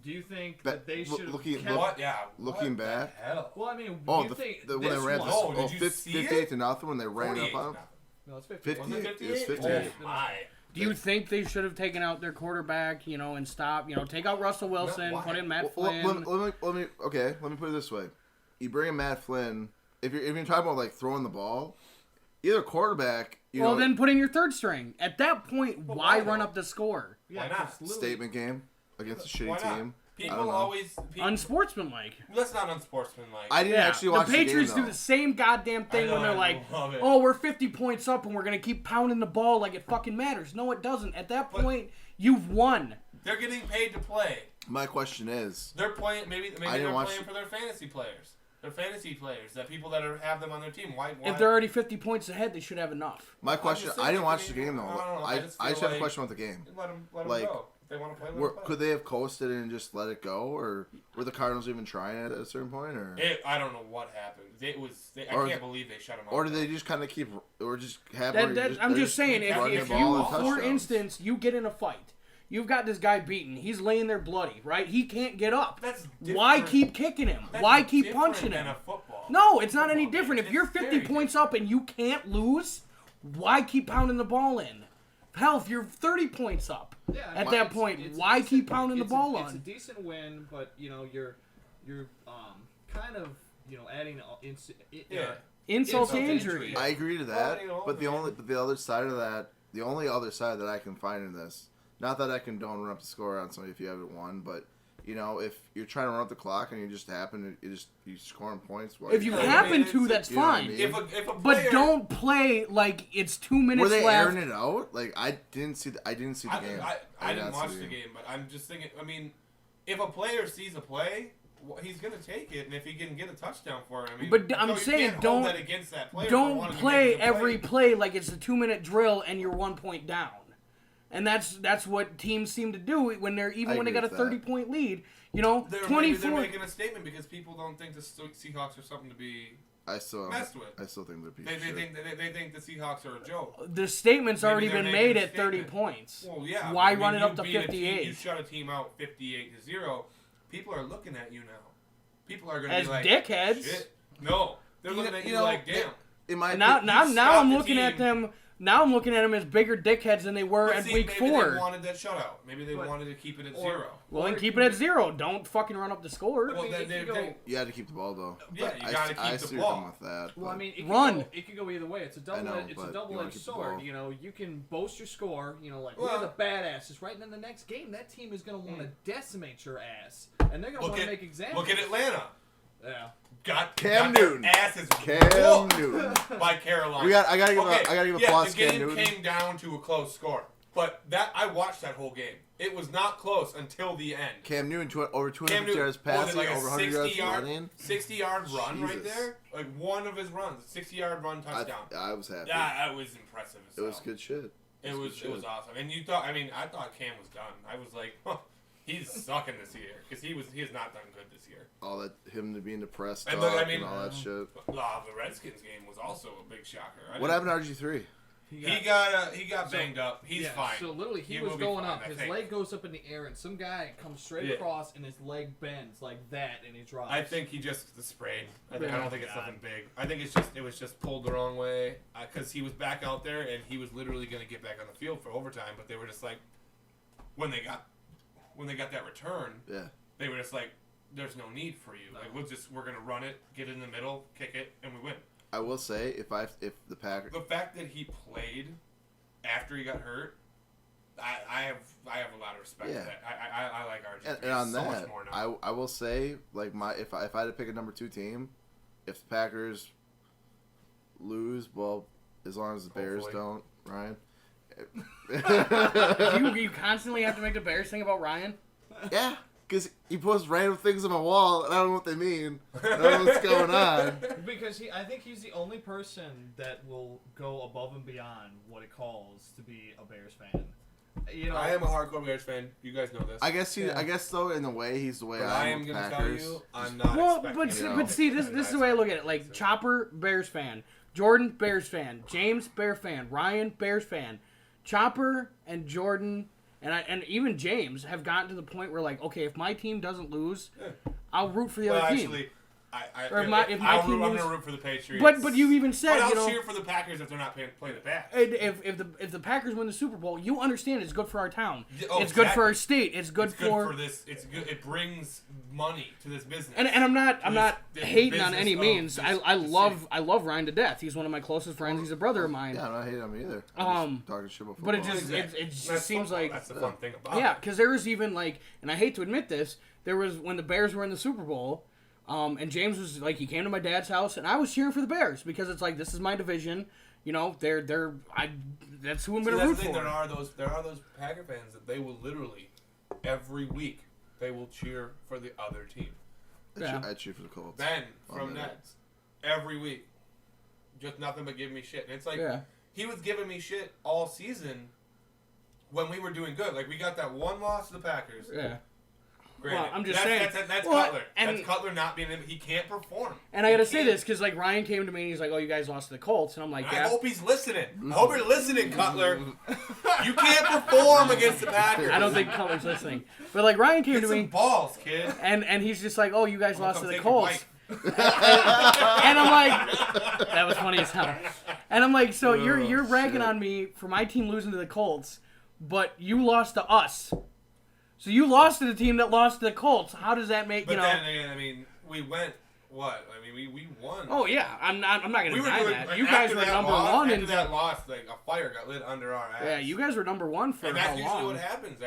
Do you think that they should have looking- kept... What? Yeah. Looking what the back. hell? Well, I mean, Oh, do you think when this they ran one... Oh, did you see 58 it? to nothing when they ran 48 up on him. nothing. No, it's 50. Wasn't it It was 58? 58. Oh, My. Do you think they should have taken out their quarterback, and stop, take out Russell Wilson, why? put in Matt Well, Flynn? let me put it this way. You bring in Matt Flynn, if you're talking about like throwing the ball, either quarterback, then put in your third string. At that point, why why run though? up the score? Yeah, Why not? it's literally- statement game against a Why shitty not? team. I People don't know. always. Unsportsmanlike. That's not unsportsmanlike. I didn't actually the watch Patriots the game, do the same goddamn thing I know, when they're I like, love it. "Oh, we're 50 points up and we're gonna keep pounding the ball like it fucking matters." No, it doesn't. At that But- point, you've won. They're getting paid to play. My question is, They're playing. Maybe didn't they're watch playing for their fantasy players. They're fantasy players. That people that have them on their team. Why? If they're already 50 points ahead, they should have enough. my question, just I didn't saying, watch the game though. I don't know, I I just just feel have a like- question about the game. Let them like, go. If they want to play, let them play. Could they have coasted and just let it go, or were the Cardinals even trying it at a certain point, or I don't know what happened. I Or- can't believe they shut him up. or did they just kind of keep, or just have? I'm just saying, running if the ball you, and for touchdowns? instance, you get in a fight, you've got this guy beaten, he's laying there bloody, right? He can't get up. That's Why different. keep kicking him? That's Why keep different punching than him? a football. No, it's not any Football different. game. If you're It's 50 very points different. up and you can't lose, why keep pounding the ball in? Hell, if you're 30 points up, Yeah, I at mean, that it's- point, it's why decent- keep pounding the it's ball It's a on? decent win, but you're kind of adding Yeah. Insult to insult to injury. injury. I agree to Well, that, you know, but I mean- the other side of that, the only other side that I can find in this, not that I condone run up the score on somebody if you haven't won, but if you're trying to run up the clock and you just happen to you scoring points, If you I mean, happen it's- to, that's you know what I fine. mean? If a But player, don't play like it's 2 minutes were they left. airing it out? Like I didn't see the game. I did didn't not watch see the game, but I'm just thinking. I mean, if a player sees a play, he's gonna take it, and if he can get a touchdown for it, I mean. But I'm you saying can't don't- hold that against that player for Don't wanting to play make the every play like it's a 2-minute drill and you're 1 point down. And that's what teams seem to do when they're I when they agree got a with 30-point lead. Maybe 24. they're making a statement because people don't think the Seahawks are something to be I still messed with. think they're piece They of shit. think they think the Seahawks are a joke. The statement's Maybe already they're been making made a at 30 statement. points. Well, yeah. Why but, run I it mean, up to you beat a team- 58? You shut a team out 58-0. People are looking at you now. People are going to As be like, dickheads. Shit. No, they're looking at you like, damn. In my Now opinion, now stopped I'm the looking at team. them. Now I'm looking at them as bigger dickheads than they were But at see, week maybe 4. they wanted that shutout. Maybe they But- wanted to keep it at or- 0. Well, then Or keep it it at could 0. Don't fucking run up the score. Well, mean, then if you they, go- you had to keep the ball though. yeah, you I got to I keep see the what you're doing ball. with that. Well, I but- mean, Run. It could go either way. It's a I know, double. It's but a you double-edged wanna keep the sword. ball. You can boast your score. Like Well- we're the badasses, right? And then the next game, that team is going to want to decimate your ass, and they're going to Look want to at make examples. look at Atlanta. Yeah. Got Cam got their Newton. asses Cam whooped Newton. by Carolina. I gotta give applause the to Cam game Newton. came down to a close score, but I watched that whole game. It was not close until the end. Cam Newton over 250 Cam Newton, yards what was it, passing, like a over 100 yards 60-yard running. 60-yard run right Jesus. there, like one of his runs, 60-yard run touchdown. I was happy. Yeah, that was impressive. As It was hell. good shit. It was awesome. And you thought, I thought Cam was done. I was like, huh, he's sucking this year because he has not done good this year. All that him to being depressed And talk look, I mean- and all that shit. The Redskins game was also a big shocker. What happened to RG3? He got banged up. He's yeah, fine. So literally, he He was will be going fine, up. I His think. leg goes up in the air, and some guy comes straight Yeah. across, and his leg bends like that, and he drops. I think he just sprayed. I Yeah. don't think it's God. nothing big. I think it was just pulled the wrong way because he was back out there and he was literally going to get back on the field for overtime. But they were just like, when they got that return, Yeah. they were just like, "There's no need for you. Like we're going to run it, get in the middle, kick it, and we win." I will say if the Packers. The fact that he played after he got hurt, I have a lot of respect Yeah. for that. I like RG3 And on so that, much more now. I will say like if I had to pick a number 2 team, if the Packers lose, well, as long as the Bears Hopefully. don't, Ryan. you constantly have to make the Bears thing about Ryan. Yeah, because he posts random things on my wall, and I don't know what they mean. I don't know what's going on. because I think he's the only person that will go above and beyond what it calls to be a Bears fan. I am a hardcore Bears fan. You guys know this. I guess though, in a way, he's the way But I I am am with going to tell Packers. you, I'm not Well, expecting but see, this is the way I look at it. Like Chopper, Bears fan. Jordan, Bears fan. James, Bears fan. Ryan, Bears fan. Chopper and Jordan and even James have gotten to the point where like, okay, if my team doesn't lose, I'll root for the other team. Actually, Or my team I'm loses. going to root for the Patriots. But you even said, But you know, I'll cheer for the Packers if they're not playing the Pats. if the Packers win the Super Bowl, you understand it's good for our town. Oh, it's good for our state. It's good for this. It's good. It brings money to this business. And I'm not this hating on business any of means. this I love Ryan to death. He's one of my closest friends. He's a brother of mine. Yeah, I'm not hating on him either. I'm just talking shit about football. But it just seems like that's the fun thing about yeah, it. because there was even like, and I hate to admit this, there was when the Bears were in the Super Bowl. And James was like, he came to my dad's house, and I was cheering for the Bears because it's like, this is my division. You know, that's who I'm going to root for. There are those Packer fans that they will literally every week they will cheer for the other team. I cheer for the Colts. Ben from Nets every week, just nothing but giving me shit. And it's like he was giving me shit all season when we were doing good. Like we got that one loss to the Packers. Yeah. Granted, well, I'm just saying. That's well, Cutler. That's Cutler not being able. He can't perform. And I got to say this because like Ryan came to me and he's like, "Oh, you guys lost to the Colts," and I'm like, And "Yeah." I hope he's listening. I hope you're listening, Cutler. You can't perform against the Packers. I don't think Cutler's listening, but like Ryan came to some me, balls, kid. and he's just like, "Oh, you guys lost to the take Colts," and I'm like, "That was funny as hell." And I'm like, "So you're ragging on me for my team losing to the Colts, but you lost to us." So you lost to the team that lost to the Colts. How does that make, But then again, I mean, we went, what? I mean, we won. Oh, yeah. I'm not going to deny that. Like, you guys were number one. After that loss, like, a fire got lit under our ass. Yeah, you guys were number one for and how that's long? usually what happens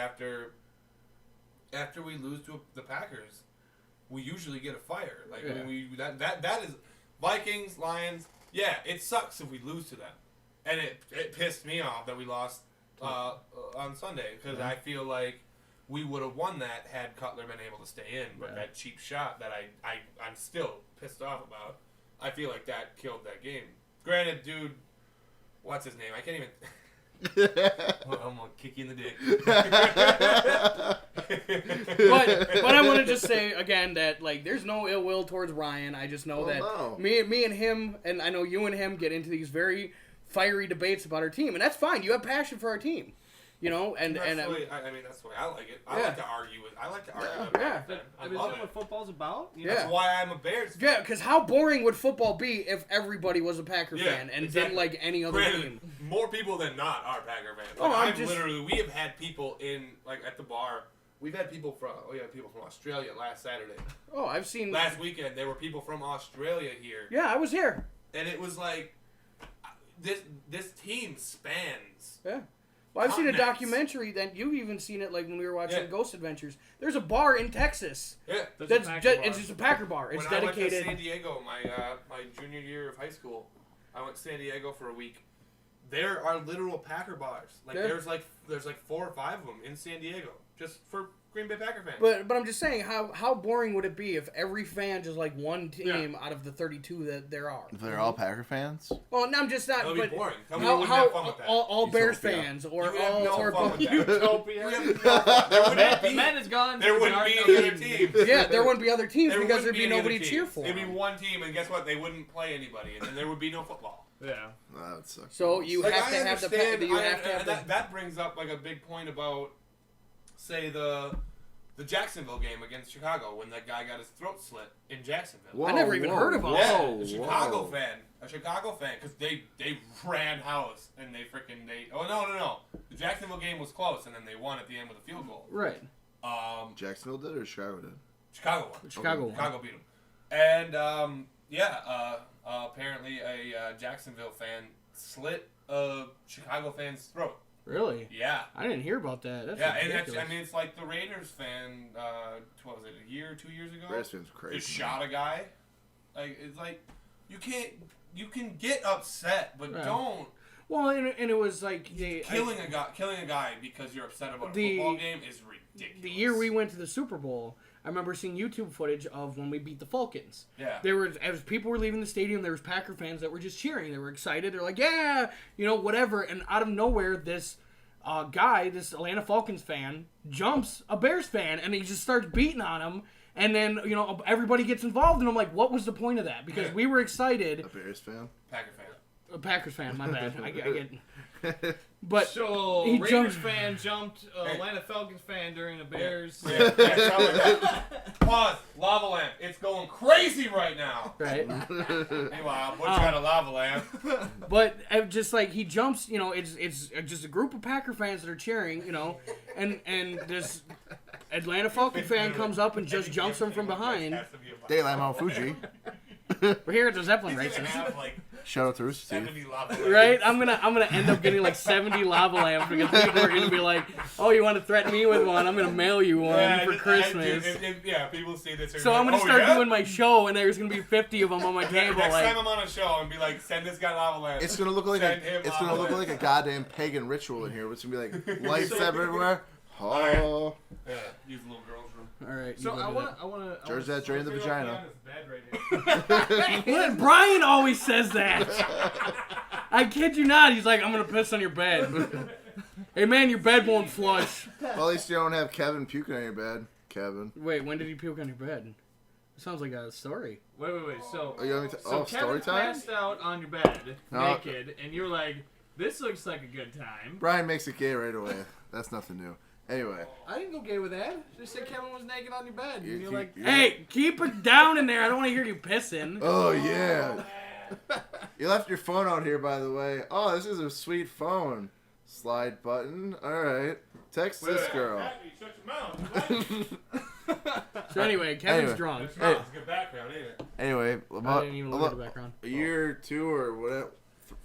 after we lose to the Packers. We usually get a fire. Like, that is Vikings, Lions. Yeah, it sucks if we lose to them. And it pissed me off that we lost on Sunday because I feel like we would have won that had Cutler been able to stay in, but that cheap shot that I'm still pissed off about, I feel like that killed that game. Granted, dude, what's his name? I can't even... I'm going to kick you in the dick. but I want to just say, again, that like there's no ill will towards Ryan. I just know that me and him, and I know you and him get into these very fiery debates about our team, and that's fine. You have passion for our team. You know, and that's the way I like it. I like to argue with. I like to argue with. Yeah, I mean, isn't that what football's about? You know? That's why I'm a Bears fan. Yeah, because how boring would football be if everybody was a Packer fan and didn't like any other team? More people than not are Packer fans. Like, we have had people in like at the bar. We had people from Australia last Saturday. Oh, I've seen last weekend. There were people from Australia here. Yeah, I was here, and it was like this team spans. Yeah. Well, I've seen a documentary that you've even seen it, like when we were watching Ghost Adventures. There's a bar in Texas. Yeah, it's just a Packer bar. It's dedicated. I went to San Diego, my junior year of high school, I went to San Diego for a week. There are literal Packer bars. Like there's like 4 or 5 of them in San Diego, just for Green Bay Packer fans. But I'm just saying, how boring would it be if every fan just like one team out of the 32 that there are? If they're all Packer fans? Well, no, I'm just not. That would be boring. How all Bears fans or all Utopia. Man is gone. There wouldn't be any other teams. Yeah, there wouldn't be other teams because there'd be nobody to cheer for. It'd be one team, and guess what? They wouldn't play anybody, and then there would be no football. Yeah. That would suck. So you have to have the. That brings up like a big point about, say the Jacksonville game against Chicago when that guy got his throat slit in Jacksonville. Whoa, I never even heard of him. Yeah, a Chicago fan, because they ran house and they. Oh no! The Jacksonville game was close, and then they won at the end with a field goal. Right. Jacksonville did or Chicago did? Chicago won. Chicago beat them. And apparently a Jacksonville fan slit a Chicago fan's throat. Really? Yeah. I didn't hear about that. That's ridiculous. And it's like the Raiders fan, what was it, 2 years ago? Raiders fans were crazy. Just shot a guy. Like, it's like, you can get upset, but don't. Well, and it was like... Killing a guy because you're upset about a football game is ridiculous. The year we went to the Super Bowl, I remember seeing YouTube footage of when we beat the Falcons. Yeah. As people were leaving the stadium, there was Packer fans that were just cheering. They were excited. They're like, yeah, whatever. And out of nowhere, this guy, this Atlanta Falcons fan, jumps a Bears fan, and he just starts beating on him. And then, everybody gets involved, and I'm like, what was the point of that? Because we were excited. A Bears fan? Packer fan. A Packers fan, my bad. I get But So he Raiders jumped. fan jumped Atlanta Falcons fan during the Bears. Yeah, tell me that. Pause. Lava lamp. It's going crazy right now. Right. Meanwhile, Butch got a lava lamp. But just like he jumps, it's just a group of Packer fans that are cheering, and this Atlanta Falcon fan comes up and just jumps him from behind. Daylight Mount Fuji. We're here at the Zeppelin He's gonna races. have like Shout out to Rooster Teeth. 70 lava lamps. Right? I'm gonna end up getting like 70 lava lamps because people are gonna be like, "Oh, you want to threaten me with one? I'm gonna mail you one for Christmas." People see this. So I'm gonna start doing my show, and there's gonna be 50 of them on my table. Next Like, time I'm on a show and be like, send this guy lava lamps. It's gonna look like Send him lava lamps. a goddamn pagan ritual in here. It's gonna be like lights everywhere. Oh, Yeah, use the little girl's room. all right. So you I go to want to. George that drain the vagina. that. What? Brian always says that. I kid you not. He's like, "I'm gonna piss on your bed." Hey man, your bed won't flush. Well, at least you don't have Kevin puking on your bed, Kevin. Wait, when did he puke on your bed? It sounds like a story. Wait. So, Oh, you want me to, so story Kevin time? passed out on your bed, No. naked, and you were like, "This looks like a good time." Brian makes it gay right away. That's nothing new. Anyway, I didn't go gay with that. Just said Kevin was naked on your bed, and you're like, Hey, keep it down in there. I don't want to hear you pissing. oh yeah. You left your phone out here, by the way. Oh, this is a sweet phone. Slide button. All right. Text this girl. Shut your mouth. So anyway, Kevin's Anyway. drunk. It's not. It's a good background, ain't it? Anyway, I about didn't even look at the background. a year or two or whatever,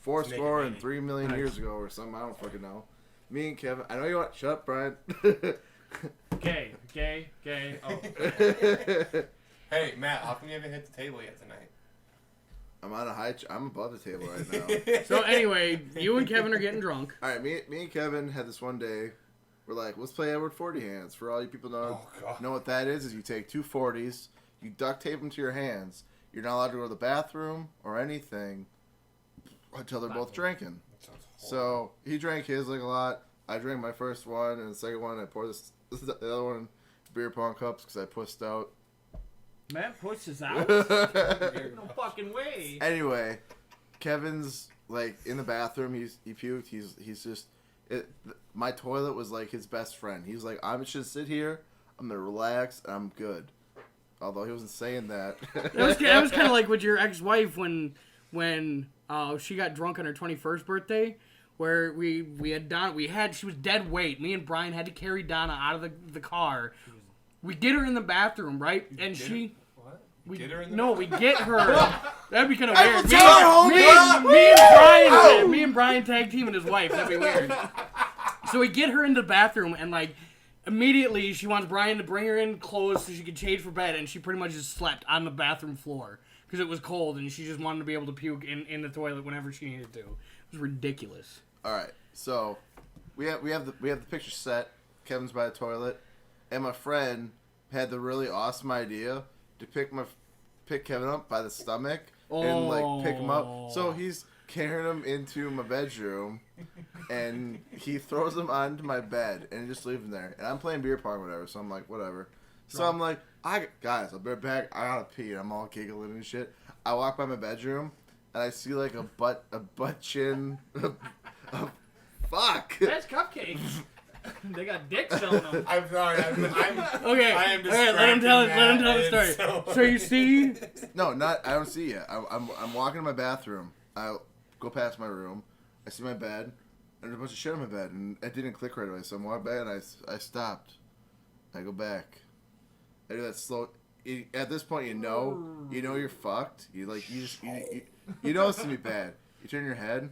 four Naked score and lady. 3 million years ago or something. I don't fucking know. Me and Kevin. I know you want. Shut up, Brian. gay. Oh, Hey, Matt, how come you haven't hit the table yet tonight? I'm on a high. I'm above the table right now. So anyway, you and Kevin are getting drunk. All right, me and Kevin had this one day. We're like, let's play Edward 40 hands. For all you people Oh, God. know what that is you take two 40s, you duct tape them to your hands. You're not allowed to go to the bathroom or anything until they're both drinking. That sounds horrible. So he drank his like a lot. I drank my first one, and the second one I poured the other one in beer pong cups because I pussed out. Matt pushes out. no fucking way. Anyway, Kevin's like in the bathroom. He puked. He's just. My toilet was like his best friend. He's like, I'm just gonna sit here. I'm gonna relax. And I'm good. Although he wasn't saying that. That was kind of like with your ex-wife when she got drunk on her 21st birthday, where she was dead weight. Me and Brian had to carry Donna out of the car. We get her in the bathroom, right? And she. What? We Get her in the no, we get her. That'd be kind of weird. Me and Brian tag teaming his wife. That'd be weird. So we get her into the bathroom, and like immediately she wants Brian to bring her in clothes so she could change for bed, and she pretty much just slept on the bathroom floor because it was cold, and she just wanted to be able to puke in the toilet whenever she needed to. It was ridiculous. All right, so we have the picture set. Kevin's by the toilet, and my friend had the really awesome idea to pick Kevin up by the stomach and like pick him up. So he's carrying him into my bedroom, and he throws him onto my bed and just leaves him there. And I'm playing beer pong, or whatever. So I'm like, whatever. So I'm like, guys, I'll be right back. I gotta pee. And I'm all giggling and shit. I walk by my bedroom, and I see like a butt chin. Fuck. That's cupcakes. They got dicks on them. I'm sorry. I'm Okay, I am all right, let him tell the story. So So you see, No, I don't see it. I'm walking to my bathroom. I go past my room. I see my bed, and there's a bunch of shit on my bed, and it didn't click right away. So I'm walking back, and I stopped. I go back. I do that slow. At this point, you know you're fucked. You know it's gonna be bad. You turn your head.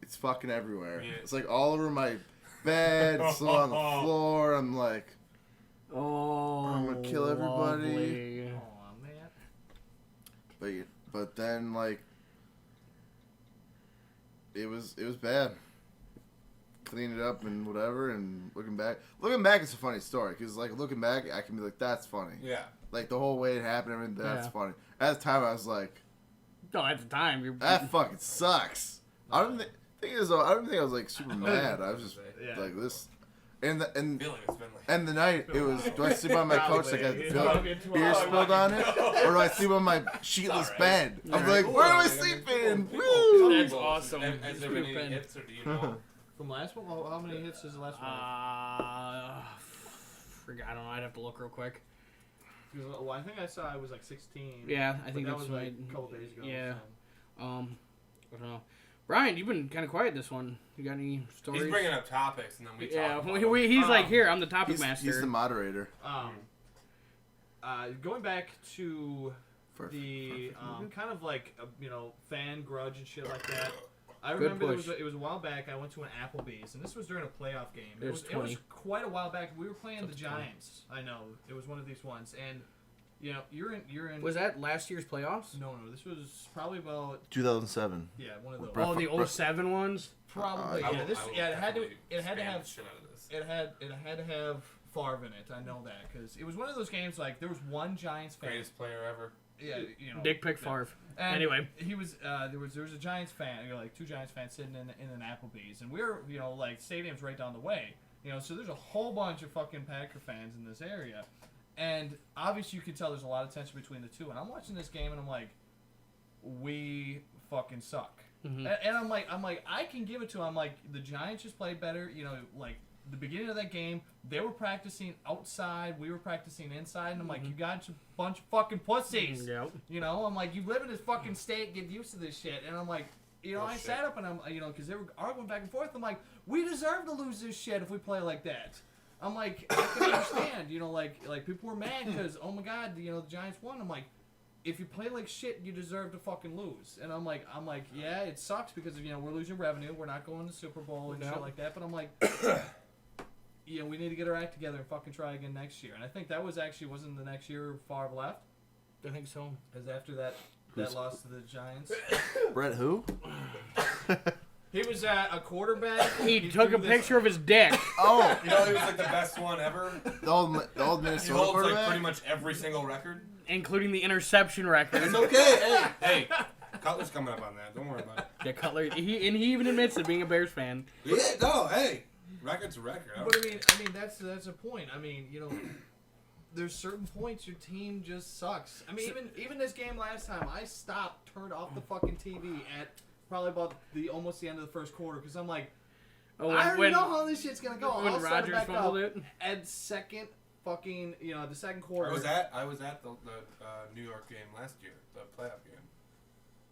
It's fucking everywhere. Yeah. It's like all over my bed. It's still on the floor. I'm like, I'm gonna kill everybody. lovely. Oh man. But then like it was bad. Cleaned it up and whatever, and looking back it's a funny story because like looking back I can be like, that's funny. yeah. Like the whole way it happened, everything, that's Yeah. funny. At the time I was like, No, at the time you're. that fucking sucks. I don't think I was like super mad. I was just Yeah. like this. And I feel like it's been like. and the night it was. Do I sleep on my couch like Probably. a beer spilled on it, or do I sleep on my sheetless bed? I'm like, where am I sleeping? Woo! That's awesome. Has there been any hits, or do you know? From last one, how many hits is the last one? Forgot. I don't know. I'd have to look real quick. Well, I think I saw it was like 16. Yeah, I think that that's was right. like a couple days ago. Yeah. So. I don't know. Brian, you've been kind of quiet this one. You got any stories? He's bringing up topics, and then we Yeah, talk about he's like, here, I'm the topic master. He's the moderator. Going back to For the kind of like fan grudge and shit like that. I Good remember push. it was a while back. I went to an Applebee's, and this was during a playoff game. There's It was 20. quite a while back. We were playing the 20. Giants. I know it was one of these ones, and you're in. Was that last year's playoffs? No, this was probably about 2007. one of those. Brett- Oh, the 07 ones? Probably I yeah. will- This I will yeah. It had to definitely have spam the shit out of this. it had to have Favre in it. I know that because it was one of those games like there was one Giants fan. Greatest player ever. Yeah, Dick pick Favre. And Anyway. he was there was a Giants fan, like two Giants fans sitting in an Applebee's, and we were like stadium's right down the way, so there's a whole bunch of fucking Packer fans in this area, and obviously you can tell there's a lot of tension between the two. And I'm watching this game and I'm like, we fucking suck, Mhm. and I'm like I can give it to them. I'm like the Giants just played better, like. The beginning of that game, they were practicing outside, we were practicing inside, and I'm like, you guys are a bunch of fucking pussies. Yep. I'm like, you live in this fucking state, get used to this shit. And I'm like, I sat up and I'm, because they were arguing back and forth. I'm like, we deserve to lose this shit if we play like that. I'm like, I can understand, like people were mad because, oh my god, the Giants won. I'm like, if you play like shit, you deserve to fucking lose. And I'm like, yeah, it sucks because we're losing revenue, we're not going to Super Bowl and shit like that. But I'm like. We need to get our act together and fucking try again next year. And I think that wasn't the next year Favre left. I think so. Because after that loss to the Giants. Brett who? He was a quarterback. He took a picture of his dick. Oh, You know, he was like the best one ever. the old He Minnesota holds quarterback. like pretty much every single record. Including the interception record. It's okay. Hey, Cutler's coming up on that. Don't worry about it. Yeah, Cutler. He even admits it, being a Bears fan. Yeah, no, hey. Record's a record. But I mean that's a point. I mean, there's certain points your team just sucks. I mean, even this game last time, I turned off the fucking TV at probably about almost the end of the first quarter because I'm like, Oh, I already know how this shit's gonna go. when I'll set Rodgers it back fumbled up. it. And second fucking, the second quarter. I was at the New York game last year, the playoff game,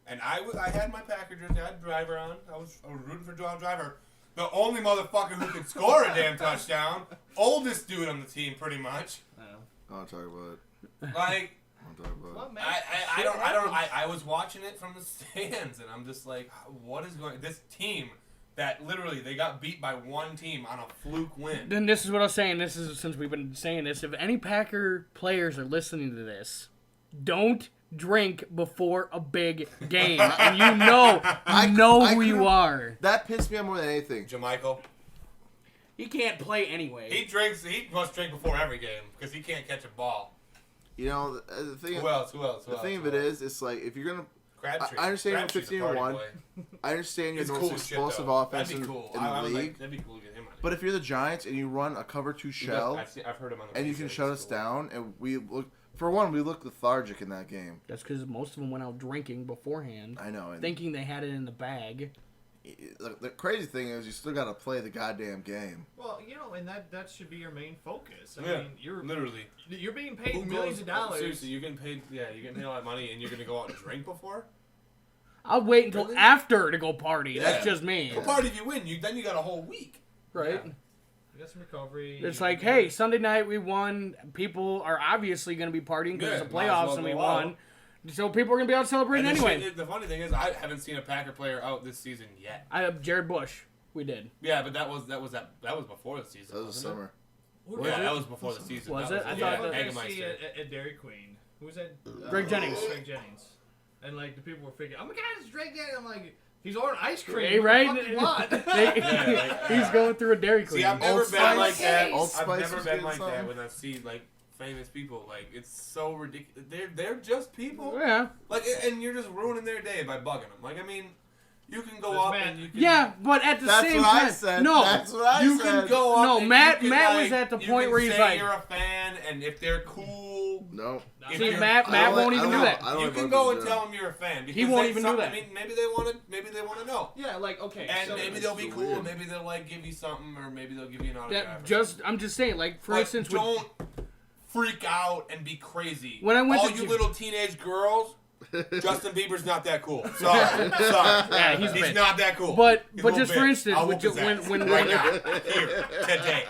and I had my Packer jersey. I had Driver on. I was rooting for John Driver. The only motherfucker who could score a damn touchdown. Oldest dude on the team, pretty much. I don't talk about it. Like, I don't talk about it. Man, I was watching it from the stands, and I'm just like, what is going? This team that literally they got beat by one team on a fluke win. Then this is what I was saying. This is since we've been saying this. If any Packer players are listening to this, don't drink before a big game, and you know who you are. That pissed me off more than anything. Jamichael, He can't play anyway. he must drink before every game because he can't catch a ball. The thing. Who else? The thing of it is, it's like if you're gonna. Crabtree. I understand you're Crabtree's a 15-1. party boy. I understand you're It's the cool most as shit, explosive though. offense That'd in, be cool. in I the would league. like, that'd be cool to get him on. But if you're the Giants and you run a cover 2 shell, I've heard him on the and you can shut us down, and we look lethargic in that game. That's because most of them went out drinking beforehand, I know. And thinking they had it in the bag. the crazy thing is, you still got to play the goddamn game. Well, and that should be your main focus. I Yeah, mean, you're literally. you're being paid Who millions goes- of dollars. Seriously, you're getting paid. Yeah, you're getting paid a lot of money, and you're gonna go out and drink before. I'll wait until Really? after to go party. Yeah. That's just me. Go party if you win. Then you got a whole week. Right? Yeah. You got some recovery. It's like, hey, Sunday night we won. People are obviously going to be partying because Yeah, it's the might as well playoffs and we go won. out. So people are going to be out celebrating And anyway. the funny thing is, I haven't seen a Packer player out this season yet. I have Jared Bush. We did. Yeah, but that was before the season. That was the wasn't summer. Who Yeah, was that was before the season. Was That it? I I thought thought that- I see Eggemeister. at Dairy Queen. Who was that? Greg Jennings. Greg Jennings. And like the people were figuring, oh my god, it's Greg Jennings. I'm like, he's ordering ice cream. Hey, What right? the fuck do you want? He's going through a Dairy Queen. See, I've never Old been Spice? like that. Old I've Spice never was been getting like that something? when I see like famous people. Like it's so ridiculous. They're just people. Yeah. Like, and you're just ruining their day by bugging them. Like, I mean, You can go up and you can... Yeah, but at the That's same what time, I said. no, That's what I You said. can go up. No, and Matt- you can, Matt like, was at the you point can where he's say like- you're a fan, and if they're cool, No. if See, you're- Matt won't even do that. I don't you like can what go people and do. tell them you're a fan. Because He won't they- even do some- that. I mean, maybe they want to know. Yeah, like okay. And so maybe they'll be so cool, weird. and maybe they'll like give you something, or maybe they'll give you an autograph. I'm just saying, like for But instance, with, don't freak out and be crazy. When I went all to you Ju- little teenage girls, Justin Bieber's not that cool. Sorry. yeah, he's He's big. not that cool. But He's a but little just for bitch. instance, I'll with, whoop his ass when right now, here, today.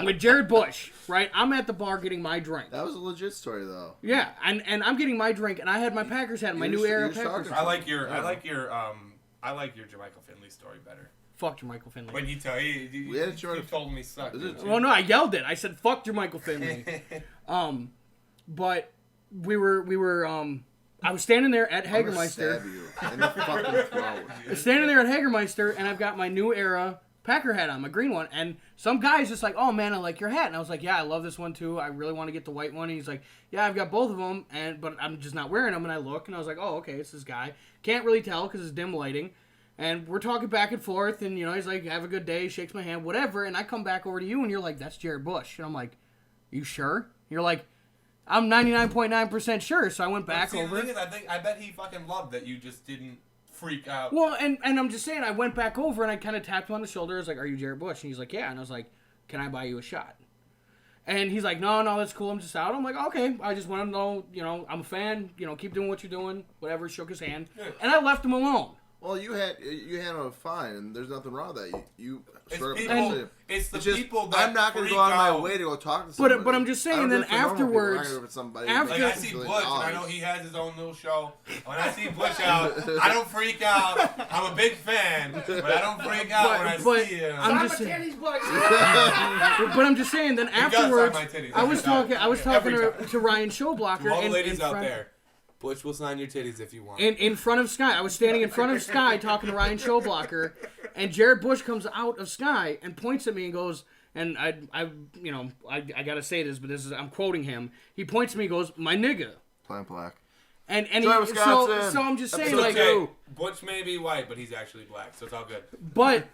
with Jared Bush, right? I'm at the bar getting my drink. That was a legit story, though. Yeah, and I'm getting my drink, and I had my Packers hat, my You new were- era you were Packers. talking- I like your Jermichael Finley story better. Fuck your Michael Finley. When you tell you We had a you told me suck. Is it- Well, no, I yelled it. I said, "Fuck your Michael Finley." But we were I was standing there at I'm gonna Hagermeister. stab you in the fucking throat. Standing there at Hagermeister, and I've got my new era Packer hat on, my green one, and some guy's just like, "Oh man, I like your hat," and I was like, "Yeah, I love this one too. I really want to get the white one." And he's like, "Yeah, I've got both of them, but I'm just not wearing them." And I look, and I was like, "Oh, okay, it's this guy. Can't really tell because it's dim lighting." And we're talking back and forth, and he's like, "Have a good day," shakes my hand, whatever. And I come back over to you, and you're like, "That's Jared Bush," and I'm like, "You sure?" You're like, "I'm 99.9% sure." So I went back over. The thing is, I bet he fucking loved that you just didn't freak out. Well, and I'm just saying, I went back over and I kind of tapped him on the shoulder. I was like, "Are you Jared Bush?" And he's like, "Yeah." And I was like, "Can I buy you a shot?" And he's like, No, that's cool. I'm just out." I'm like, "Okay, I just want to know, I'm a fan. Keep doing what you're doing." Whatever. Shook his hand, and I left him alone. Well, you handled it fine, and there's nothing wrong with that. You It's sort of people- conversation. it's the just, people that I'm not going to freak go out of my out. way to go talk to somebody. But I'm just saying, I don't then do it for normal people. afterwards- I don't do it for somebody after- Like, I see $1 Butch, and I know he has his own little show. When I see Butch out, I don't freak out. I'm a big fan, but I don't freak out when I But see him. I'm just saying. But I'm just saying. Then does sign afterwards, my titties I was every time. talking. I was Every talking time. to Ryan Showblocker. To all the in ladies out front- there, Butch will sign your titties if you want. In front of Sky. I was standing in front of Sky talking to Ryan Showblocker, and Jared Bush comes out of Sky and points at me and goes, and I gotta say this, but I'm quoting him. He points at me and goes, "My nigga." Plant black. And Joy, so Wisconsin. I'm just saying, Episode like, two. Butch may be white, but he's actually black, so it's all good. but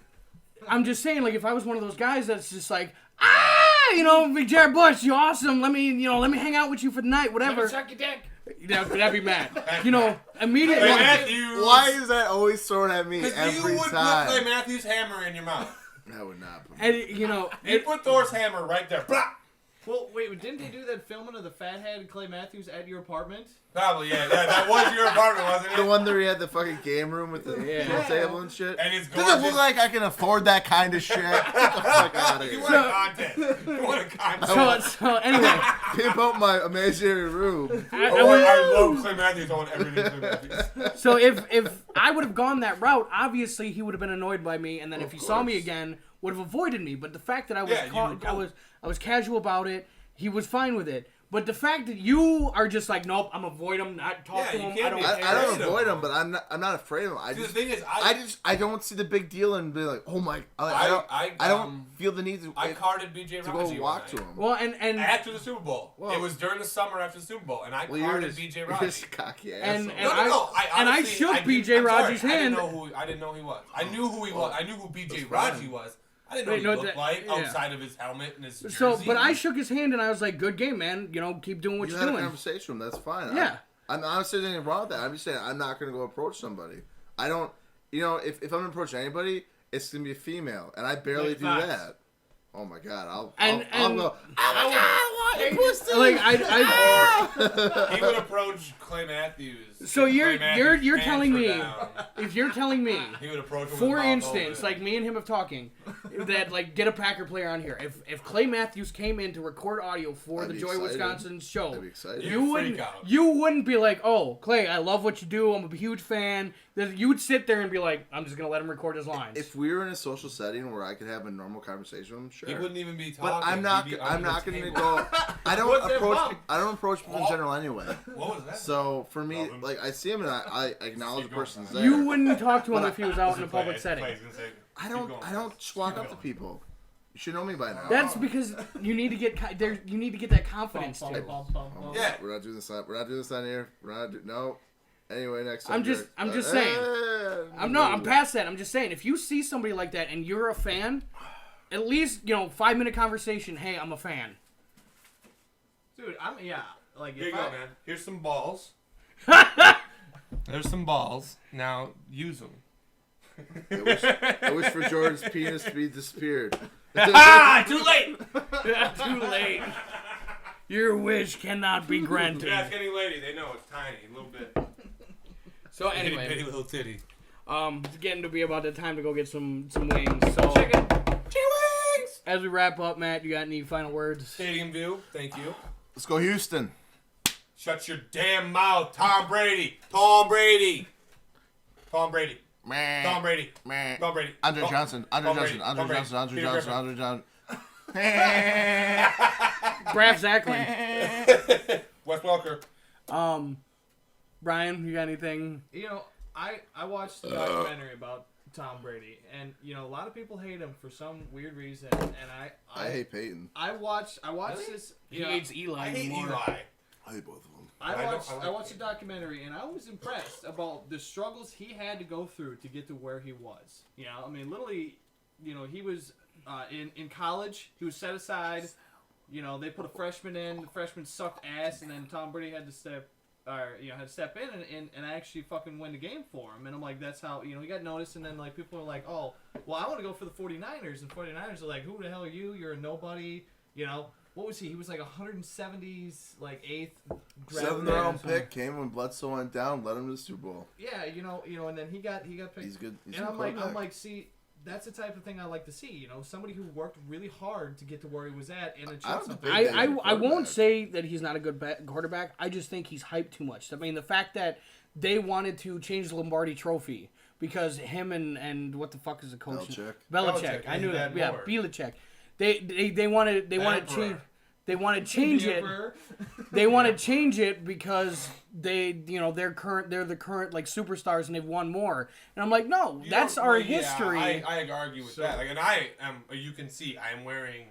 I'm just saying, like, if I was one of those guys that's just like, Big Jared Bush, you awesome. Let me hang out with you for the night, whatever. Suck your dick. That'd be mad. Immediately. Clay Matthews. Why is that always thrown at me Because every you would time? put Clay Matthews' hammer in your mouth. I would not. And You put Thor's hammer right there. Blah! Well, wait, didn't they do that filming of the fathead Clay Matthews at your apartment? Probably, yeah. That was your apartment, wasn't it? The one where he had the fucking game room with the Yeah. pool table and shit. And it's Does it look gorgeous. like I can afford that kind of shit? Get the fuck out of You here. want content. You want content. so anyway, Pimp out my amazing room. I love Clay Matthews. I want everything Clay Matthews. so if I would have gone that route, obviously he would have been annoyed by me, and then if he saw me course. again, would have avoided me. But the fact that I was Yeah, you were cool. I was casual about it, he was fine with it. But the fact that you are just like, "Nope, I'm avoid him, not talk Yeah, to you him. can't I don't be care." I don't afraid of avoid him. him, but I'm not afraid of him. See, the thing is, I don't see the big deal and be like, oh my, I don't feel the need to. I carded BJ to Raji go walk to him. Well, and after the Super Bowl. Well- It was during the summer after the Super Bowl, and I Well, you're carded just, BJ you're Raji. just cocky And- asshole. and I honestly, shook didn't- BJ I'm sorry, Raji's hand. I didn't know who he was. I knew who he was. I knew who BJ That's Raji fine. was. I didn't know Wait, what no, he looked that- like yeah. outside of his helmet and his jersey. so, but I shook his hand and I was like, "Good game, man. Keep doing what You you're had a doing." conversation with him. That's fine. Yeah. I'm not saying anything wrong with that. I'm just saying I'm not going to go approach somebody. I don't. If I'm going to approach anybody, it's going to be a female, and I barely Wait, do Fox. that. Oh my god, I'll And- go. Oh my god, I want your pussy. Like I He would approach Clay Matthews. So if you're- Clay you're- Matthews' you're pants telling were me- down, if you're telling me, he would approach him with for his mouth instance, open. like me and him have talking, that like get a Packer player on here. If Clay Matthews came in to record audio for I'd the be Joy excited. Wisconsin show, I'd be excited. You you wouldn't freak out. you wouldn't be like, "Oh, Clay, I love what you do. I'm a huge fan." You would sit there and be like, "I'm just gonna let him record his lines." If we were in a social setting where I could have a normal conversation with him, sure. he wouldn't even be talking. But I'm not. He'd be I'm under not the going to table. go. I don't What's that approach. about? I don't approach people in general anyway. What was that? So for me, Love him. like I see him and I acknowledge the Keep going. person's there. you wouldn't talk to him if he was out in a Listen, Clay, public setting. Clay's gonna say, I keep don't. going. I don't just walk Keep up to going. people. You should know me by now. That's because you need to get you need to get that confidence Bum, too. bum, bum, bum, bum. Yeah. We're not doing this. We're not doing this on here. We're not. No. Anyway, next I'm just saying. I'm past that. I'm just saying, if you see somebody like that and you're a fan, at least 5-minute conversation. Hey, I'm a fan. Dude, like Here you go, man. Here's some balls. There's some balls. Now use them. I wish for Jordan's penis to be disappeared. Too late. Too late. Your wish cannot be granted. Ask any lady, they know it's tiny, a little bit. So Itty anyway, bitty little titty. it's getting to be about the time to go get some wings. So Chicken wings. as we wrap up, Matt, you got any final words? Stadium view. Thank you. Let's go Houston. Shut your damn mouth, Tom Brady. Tom Brady. Tom Brady. Meh. Tom Brady. Meh. Tom Brady. Andre Tom- Johnson. Tom Andre Brady. Johnson. Andre Tom Brady. Johnson. Andre Peter Johnson. Griffin. Andre Johnson. Brad Zacklin. Wes Welker. Brian, you got anything? I watched the documentary about Tom Brady, and a lot of people hate him for some weird reason, and I hate Peyton. I watched Really? this. He hates Eli I hate more. Eli. I hate both of them. I watched the documentary, and I was impressed about the struggles he had to go through to get to where he was. Literally, he was in college. He was set aside. They put a freshman in. The freshman sucked ass, and then Tom Brady had to step in and actually fucking win the game for him. And I'm like, that's how he got noticed. And then like people are like, oh, well, I want to go for the 49ers, and 49ers are like, who the hell are you? You're a nobody. What was he? He was like 170s, like 8th draft. 7th round pick came when Bledsoe went down, led him to the Super Bowl. Yeah, and then he got picked. He's good. He's And a I'm like, see, that's the type of thing I like to see. Somebody who worked really hard to get to where he was at and achieve something. I won't say that he's not a good quarterback. I just think he's hyped too much. I mean, the fact that they wanted to change the Lombardi Trophy because him and what the fuck is the coach? Belichick. I knew that. Yeah, Belichick. They wanted change. They want to change it. They want to change it because they're the current like superstars and they've won more. And I'm like, no, that's our history. I argue with that. Like, and I am. You can see I am wearing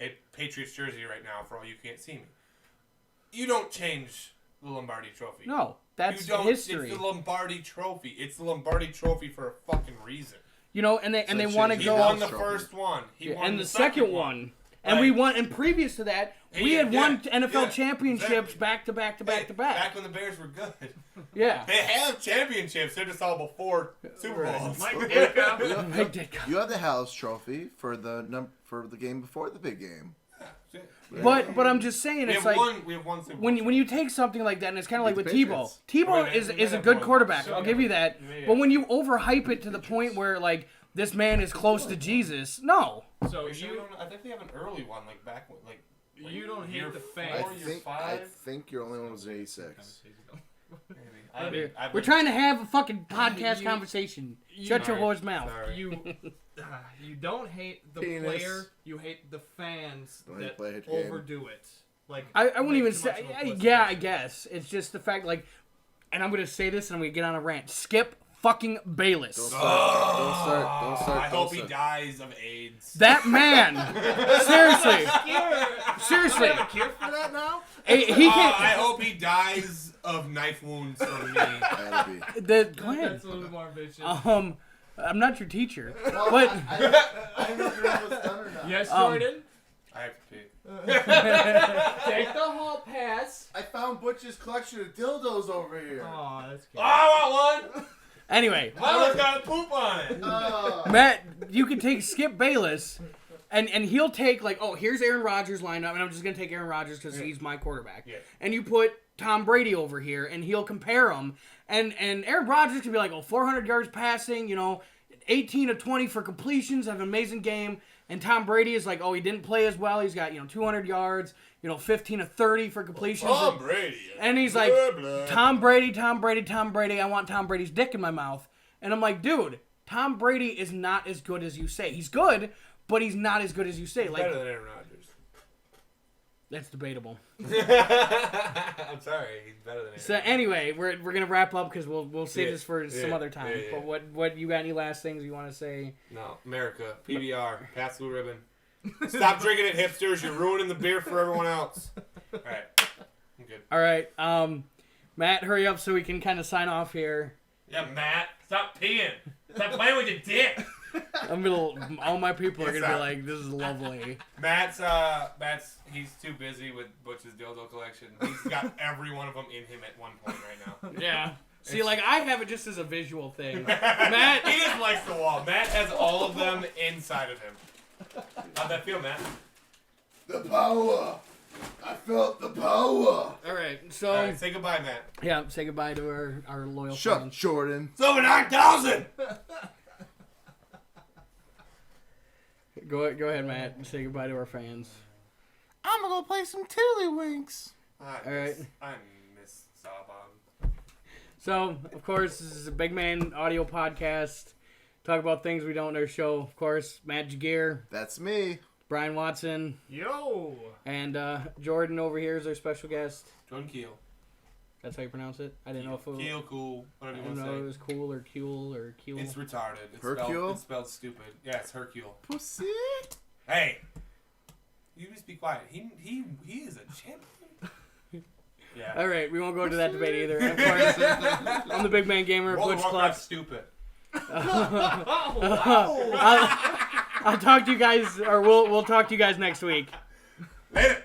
a Patriots jersey right now. For all you can't see me, you don't change the Lombardi Trophy. No, that's history. It's the Lombardi Trophy. It's the Lombardi Trophy for a fucking reason. And they want to go. He won the first one. He won the second one. And we won, and previous to that, we had won NFL championships back to back. Back when the Bears were good. Yeah. They have championships. They're just all before Super Bowls. Mike Ditka. You have the House Trophy for the game before the big game. But I'm just saying, it's like we have one Super Bowl. when you take something like that, and it's kind of like with Patriots. Tebow is a good quarterback. I'll give you that. But when you overhype it to the point where like this man is close to Jesus, no. So I think they have an early one, like back when, like you don't hate the I fans. think your only one was in 86. Maybe. We're trying to have a fucking podcast conversation. Shut your whore's mouth. You don't hate the Penis. player. You hate the fans that overdo it. Like I wouldn't even say. Yeah, I guess it's just the fact like, and I'm gonna say this and I'm gonna get on a rant. Skip fucking Bayless. Don't start. I hope he dies of AIDS. That man. Seriously. a cure for that now? He can't. I hope he dies of knife wounds from me. Go ahead. Go ahead. That's a little more ambitious. I'm not your teacher, Well, but I don't know if it's done or not. Yes, Jordan. I have to pee. Take the hall pass. I found Butch's collection of dildos over here. Oh, that's good. Oh, I want one. anyway, Mama's got poop on it. Matt, you can take Skip Bayless, and he'll take like, oh, here's Aaron Rodgers lineup, and I'm just gonna take Aaron Rodgers because he's my quarterback. Yeah. And you put Tom Brady over here, and he'll compare them, and Aaron Rodgers can be like, oh, 400 yards passing, 18 of 20 for completions, have an amazing game. And Tom Brady is like, oh, he didn't play as well. He's got 200 yards, 15 of 30 for completions. Tom Brady. And he's like, Tom Brady. I want Tom Brady's dick in my mouth. And I'm like, dude, Tom Brady is not as good as you say. He's good, but he's not as good as you say. He's like better than Aaron Rodgers. That's debatable. I'm sorry, he's better than Aaron. So anyway, we're gonna wrap up because we'll save this for some other time. Yeah. But what you got? Any last things you want to say? No, America, PBR, pass blue ribbon. Stop drinking it, hipsters. You're ruining the beer for everyone else. All right, I'm good. All right. Matt, hurry up so we can kind of sign off here. Yeah, Matt, stop peeing. Stop playing with your dick. All my people are gonna be like, "This is lovely." Matt's he's too busy with Butch's dildo collection. He's got every one of them in him at one point right now. Yeah. See, like I have it just as a visual thing. Matt, he just likes the wall. Matt has all of them inside of him. How'd that feel, Matt? The power. I felt the power. All right, so All right, say goodbye, Matt. yeah, say goodbye to our loyal Shut fans. Jordan. It's over 9,000. Go ahead, Matt. Say goodbye to our fans. I'm gonna go play some Tiddlywinks. All right. I miss Sawbon. So, of course, this is a Big Man audio podcast. Talk about things we don't in our show. Of course, Matt Jagear, That's me. Brian Watson, Yo! and Jordan over here is our special guest. Jordan Keel. That's how you pronounce it? I didn't know if it was, Keel, cool, whatever I you didn't want know to it say. was cool or Kuel or Kuel. It's retarded. It's Hercule? It's spelled stupid. Yeah, it's Hercule. Pussy. Hey, you just be quiet. He is a champion. Yeah. All right, we won't go into that debate either. And of course, I'm the Big Man Gamer, World Butch of Club. Warcraft's stupid. I'll talk to you guys, or we'll talk to you guys next week. Later.